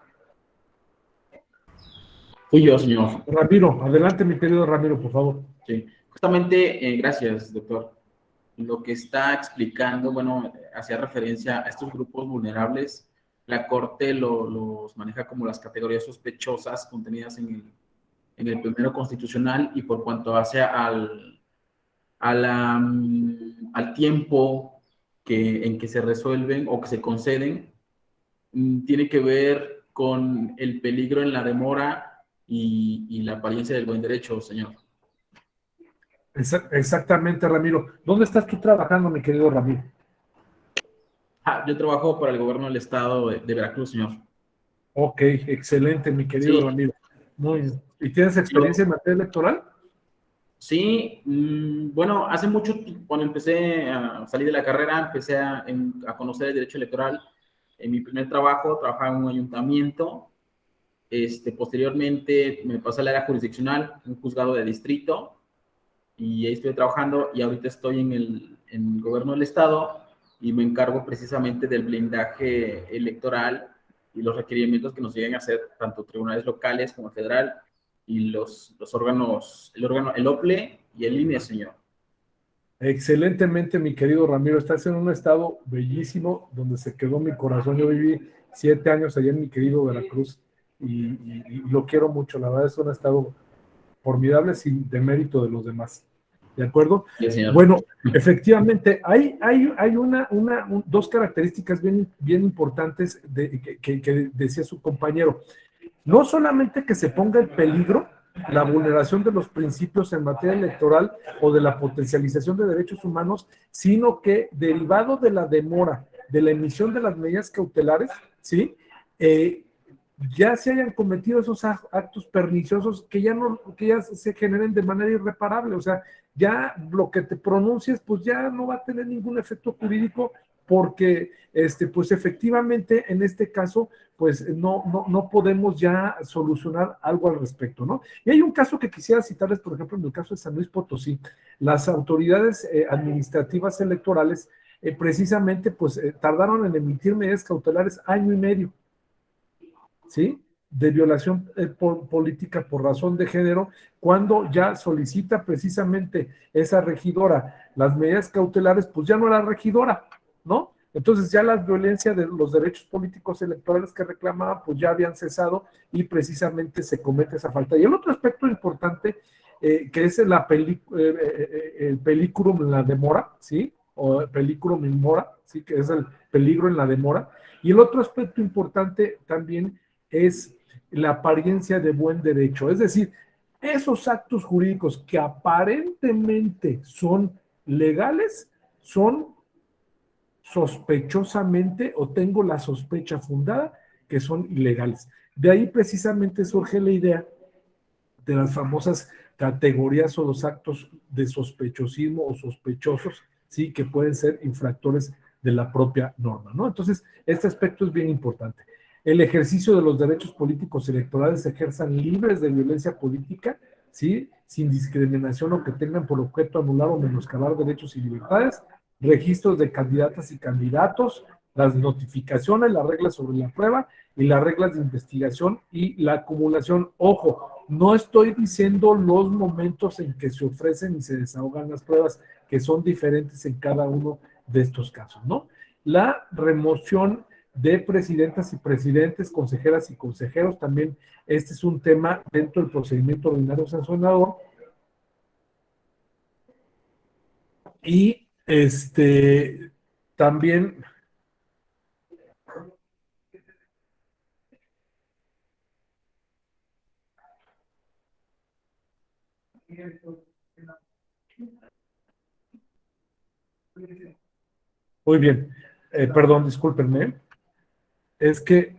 Fui yo, señor. Ramiro, adelante, mi querido Ramiro, por favor. Sí, justamente, gracias, doctor. Lo que está explicando, bueno, hacía referencia a estos grupos vulnerables. La Corte los maneja como las categorías sospechosas contenidas en el primero constitucional, y por cuanto hace al tiempo en que se resuelven o que se conceden, tiene que ver con el peligro en la demora y la apariencia del buen derecho, señor. Exactamente, Ramiro. ¿Dónde estás tú trabajando, mi querido Ramiro? Yo trabajo para el gobierno del estado de Veracruz, señor. Ok, excelente, mi querido Ramiro. Muy bien. ¿Y tienes experiencia en materia electoral? Sí, bueno, hace mucho, cuando empecé a salir de la carrera, empecé a conocer el derecho electoral. En mi primer trabajo, trabajaba en un ayuntamiento. Posteriormente me pasé al área jurisdiccional, un juzgado de distrito, y ahí estoy trabajando, y ahorita estoy en el gobierno del estado, y me encargo precisamente del blindaje electoral y los requerimientos que nos lleguen a hacer tanto tribunales locales como el federal, y los órganos, el OPLE y el INE, señor. Excelentemente, mi querido Ramiro. Estás en un estado bellísimo donde se quedó mi corazón. Yo viví 7 años allá en mi querido Veracruz y lo quiero mucho. La verdad es un estado formidable sin demérito de los demás. ¿De acuerdo? Sí, señor. Bueno, efectivamente, hay dos características bien importantes que decía su compañero. No solamente que se ponga en peligro la vulneración de los principios en materia electoral o de la potencialización de derechos humanos, sino que derivado de la demora de la emisión de las medidas cautelares, ¿sí? Ya se hayan cometido esos actos perniciosos que ya se generen de manera irreparable. O sea, ya lo que te pronuncies, pues ya no va a tener ningún efecto jurídico porque, pues efectivamente, en este caso, pues no podemos ya solucionar algo al respecto, ¿no? Y hay un caso que quisiera citarles, por ejemplo, en el caso de San Luis Potosí. Las autoridades administrativas electorales, precisamente, pues tardaron en emitir medidas cautelares 1 año y medio, ¿sí? De violación política por razón de género, cuando ya solicita precisamente esa regidora las medidas cautelares, pues ya no era regidora, ¿no? Entonces ya la violencia de los derechos políticos electorales que reclamaba, pues ya habían cesado y precisamente se comete esa falta. Y el otro aspecto importante, que es el peliculum en la demora, ¿sí? O peliculum in mora, ¿sí? Que es el peligro en la demora. Y el otro aspecto importante también es la apariencia de buen derecho, es decir, esos actos jurídicos que aparentemente son legales, son sospechosamente, o tengo la sospecha fundada, que son ilegales. De ahí precisamente surge la idea de las famosas categorías o los actos de sospechosismo o sospechosos, sí, que pueden ser infractores de la propia norma, ¿no? Entonces, este aspecto es bien importante. El ejercicio de los derechos políticos electorales se ejerzan libres de violencia política, ¿sí? Sin discriminación o que tengan por objeto anular o menoscabar derechos y libertades, registros de candidatas y candidatos, las notificaciones, las reglas sobre la prueba y las reglas de investigación y la acumulación. Ojo, no estoy diciendo los momentos en que se ofrecen y se desahogan las pruebas, que son diferentes en cada uno de estos casos, ¿no? La remoción de presidentas y presidentes, consejeras y consejeros, también este es un tema dentro del procedimiento ordinario sancionador. Y también... Muy bien, perdón, discúlpenme. Es que,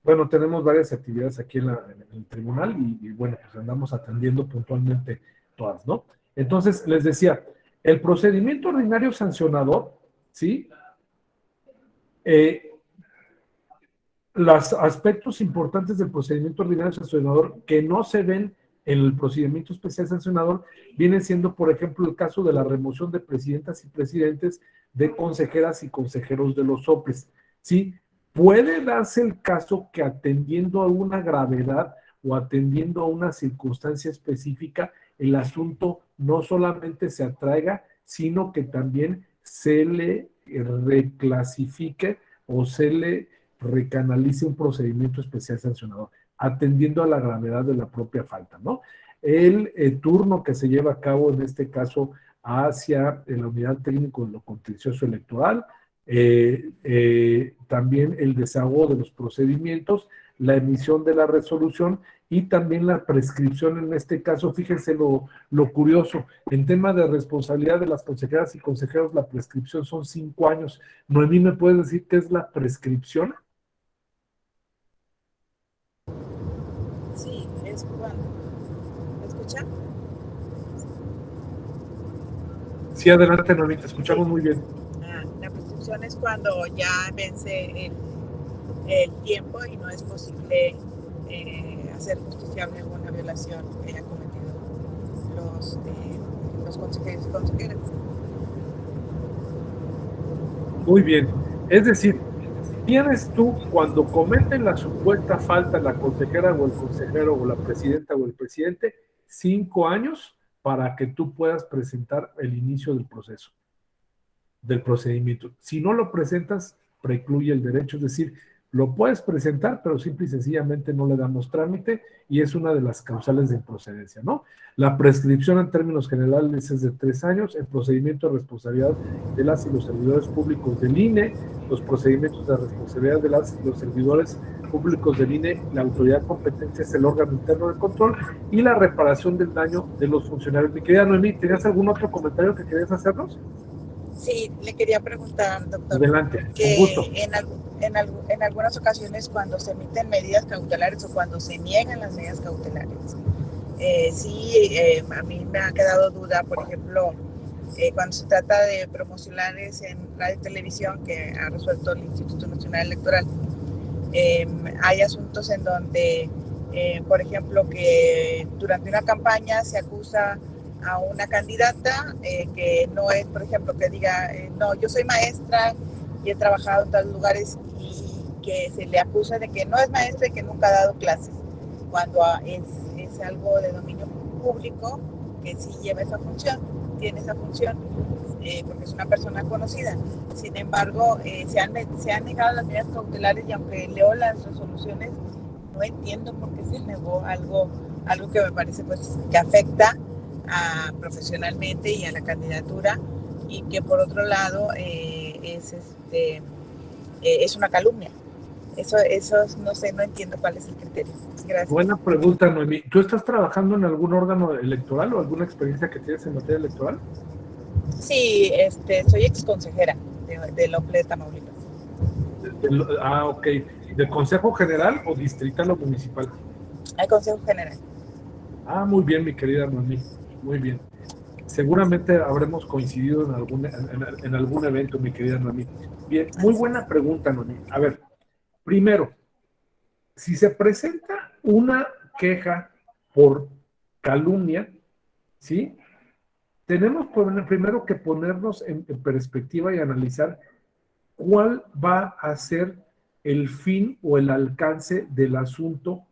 bueno, tenemos varias actividades aquí en el tribunal y bueno, pues andamos atendiendo puntualmente todas, ¿no? Entonces, les decía, el procedimiento ordinario sancionador, ¿sí? Los aspectos importantes del procedimiento ordinario sancionador que no se ven en el procedimiento especial sancionador vienen siendo, por ejemplo, el caso de la remoción de presidentas y presidentes, de consejeras y consejeros de los soples, ¿sí? Puede darse el caso que atendiendo a una gravedad o atendiendo a una circunstancia específica, el asunto no solamente se atraiga, sino que también se le reclasifique o se le recanalice un procedimiento especial sancionador, atendiendo a la gravedad de la propia falta, ¿no? El turno que se lleva a cabo en este caso hacia la unidad técnico de lo contencioso electoral, también el desahogo de los procedimientos, la emisión de la resolución y también la prescripción en este caso. Fíjense lo curioso, en tema de responsabilidad de las consejeras y consejeros, la prescripción son 5 años. Noemí, ¿me puedes decir qué es la prescripción? Sí, es cuando. ¿Me escuchan? Sí, adelante, Noemí, te escuchamos muy bien. La prescripción es cuando ya vence el tiempo y no es posible hacer justiciable alguna violación que hayan cometido los consejeros y consejeras. Muy bien, es decir, tienes tú, cuando cometen la supuesta falta la consejera o el consejero o la presidenta o el presidente, 5 años para que tú puedas presentar el inicio del proceso, del procedimiento. Si no lo presentas, precluye el derecho, es decir, lo puedes presentar, pero simple y sencillamente no le damos trámite y es una de las causales de improcedencia, ¿no? La prescripción en términos generales es de 3 años, el procedimiento de responsabilidad de las y los servidores públicos del INE, los procedimientos de responsabilidad de las y los servidores públicos del INE, la autoridad competente es el órgano interno de control y la reparación del daño de los funcionarios. Mi querida Noemí, ¿tenías algún otro comentario que querías hacernos? Sí, le quería preguntar, doctor. Adelante, que con gusto. En algunas ocasiones cuando se emiten medidas cautelares o cuando se niegan las medidas cautelares, a mí me ha quedado duda, por ejemplo, cuando se trata de promocionales en radio y televisión que ha resuelto el Instituto Nacional Electoral, hay asuntos en donde, por ejemplo, que durante una campaña se acusa a una candidata que no es, por ejemplo, que diga, no, yo soy maestra y he trabajado en tales lugares, y que se le acusa de que no es maestra y que nunca ha dado clases, cuando es algo de dominio público que sí lleva esa función, tiene esa función, porque es una persona conocida. Sin embargo, se han negado las medidas cautelares y aunque leo las resoluciones, no entiendo por qué se negó algo que me parece pues que afecta profesionalmente y a la candidatura, y que por otro lado es una calumnia. Eso no sé, no entiendo cuál es el criterio. Gracias. Buena pregunta, Noemí. ¿Tú estás trabajando en algún órgano electoral o alguna experiencia que tienes en materia electoral? Sí, soy exconsejera de Lople de Tamaulipas. Ok. ¿Del Consejo General o distrital o municipal? El Consejo General. Muy bien, mi querida Noemí. Muy bien. Seguramente habremos coincidido en algún evento, mi querida Noemí. Bien, muy buena pregunta, Noemí. A ver, primero, si se presenta una queja por calumnia, ¿sí? Tenemos primero que ponernos en perspectiva y analizar cuál va a ser el fin o el alcance del asunto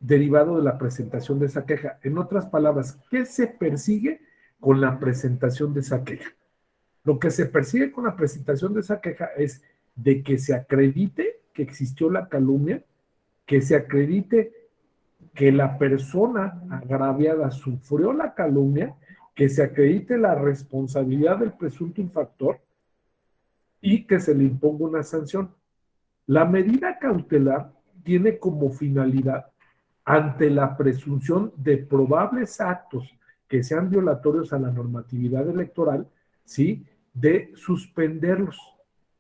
derivado de la presentación de esa queja. En otras palabras, ¿qué se persigue con la presentación de esa queja? Lo que se persigue con la presentación de esa queja es de que se acredite que existió la calumnia, que se acredite que la persona agraviada sufrió la calumnia, que se acredite la responsabilidad del presunto infractor y que se le imponga una sanción. La medida cautelar tiene como finalidad, ante la presunción de probables actos que sean violatorios a la normatividad electoral, ¿sí?, de suspenderlos,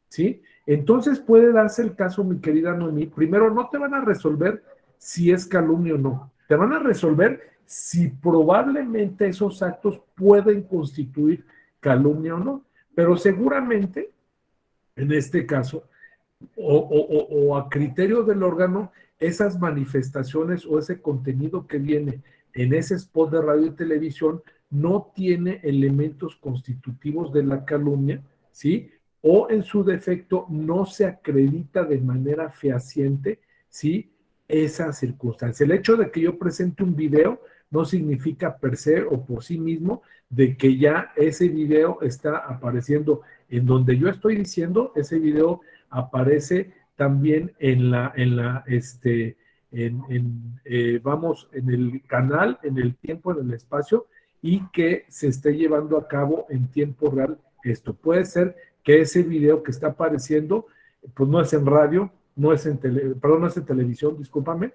¿sí? Entonces puede darse el caso, mi querida Noemí, primero no te van a resolver si es calumnia o no, te van a resolver si probablemente esos actos pueden constituir calumnia o no, pero seguramente, en este caso, o a criterio del órgano, esas manifestaciones o ese contenido que viene en ese spot de radio y televisión no tiene elementos constitutivos de la calumnia, ¿sí? O en su defecto no se acredita de manera fehaciente, ¿sí?, esa circunstancia. El hecho de que yo presente un video no significa per se o por sí mismo de que ya ese video está apareciendo en donde yo estoy diciendo, ese video aparece también en el canal, en el tiempo, en el espacio, y que se esté llevando a cabo en tiempo real esto. Puede ser que ese video que está apareciendo, pues no es en radio, no es en televisión, discúlpame,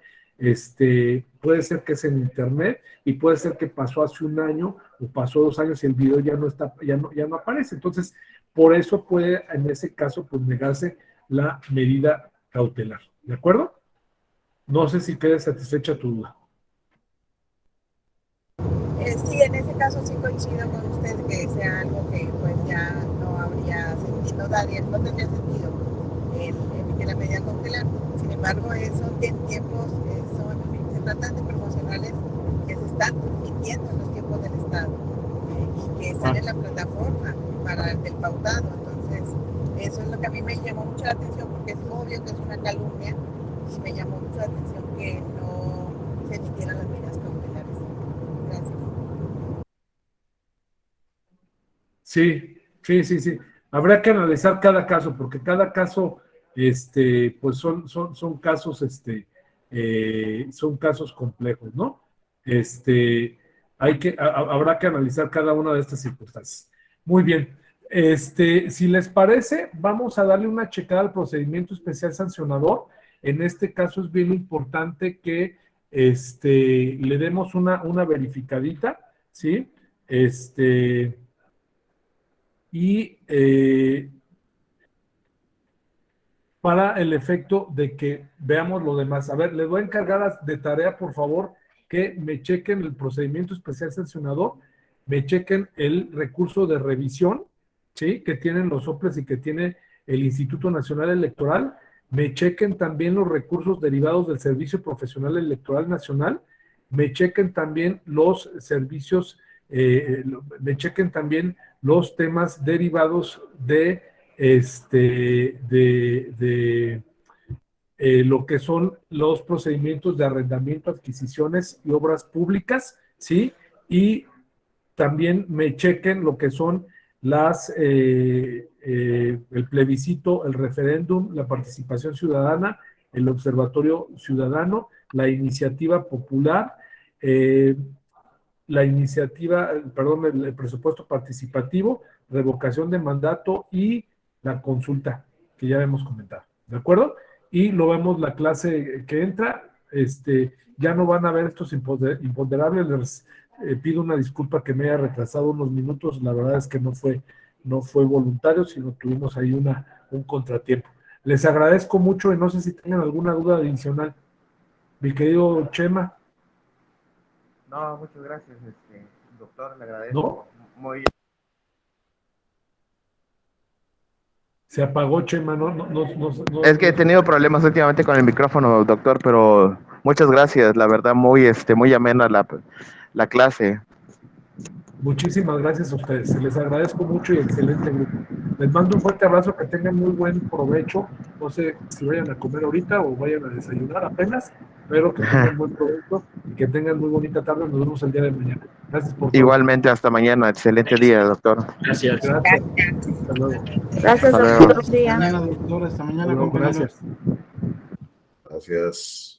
puede ser que es en internet, y puede ser que pasó hace un año o pasó 2 años y el video ya no aparece. Entonces, por eso puede, en ese caso, pues negarse la medida cautelar. ¿De acuerdo? No sé si quede satisfecha tu duda. Sí, en ese caso sí coincido con usted que sea algo que pues ya no habría sentido, no tendría sentido emitir la medida cautelar. Sin embargo, eso en tiempos, se tratan de profesionales que se están compitiendo en los tiempos del Estado y que están en la plataforma para el pautado. Entonces, eso es lo que a mí me llamó mucho la atención, porque es obvio que es una calumnia, y me llamó mucho la atención que no se emitieran las medidas cautelares. Gracias. Sí. Habrá que analizar cada caso, porque cada caso, pues son casos, son casos complejos, ¿no? Habrá que analizar cada una de estas circunstancias. Muy bien. Si les parece, vamos a darle una checada al procedimiento especial sancionador. En este caso es bien importante que le demos una verificadita, ¿sí? Para el efecto de que veamos lo demás. A ver, les voy a encargar de tarea, por favor, que me chequen el procedimiento especial sancionador, me chequen el recurso de revisión, ¿sí?, que tienen los soples y que tiene el Instituto Nacional Electoral, me chequen también los recursos derivados del Servicio Profesional Electoral Nacional, me chequen también los servicios, me chequen también los temas derivados de lo que son los procedimientos de arrendamiento, adquisiciones y obras públicas, ¿sí? Y también me chequen lo que son el plebiscito, el referéndum, la participación ciudadana, el observatorio ciudadano, la iniciativa popular, el presupuesto participativo, revocación de mandato y la consulta, que ya hemos comentado, ¿de acuerdo? Y lo vemos la clase que entra, ya no van a ver estos imponderables, les pido una disculpa que me haya retrasado unos minutos, la verdad es que no fue voluntario, sino tuvimos ahí un contratiempo. Les agradezco mucho y no sé si tengan alguna duda adicional. Mi querido Chema. No, muchas gracias, doctor, le agradezco. ¿No? Muy... Se apagó, Chema, no. Es que he tenido problemas últimamente con el micrófono, doctor, pero muchas gracias, la verdad, muy amena la clase. Muchísimas gracias a ustedes, se les agradezco mucho y excelente grupo. Les mando un fuerte abrazo, que tengan muy buen provecho, no sé si vayan a comer ahorita o vayan a desayunar apenas, pero que tengan buen provecho y que tengan muy bonita tarde, nos vemos el día de mañana. Gracias por todo. Igualmente, hasta mañana, excelente día, doctor. Gracias. Hasta luego. Gracias, Hasta doctor. luego. Hasta mañana, doctor, hasta mañana, compañeros. Gracias. Gracias.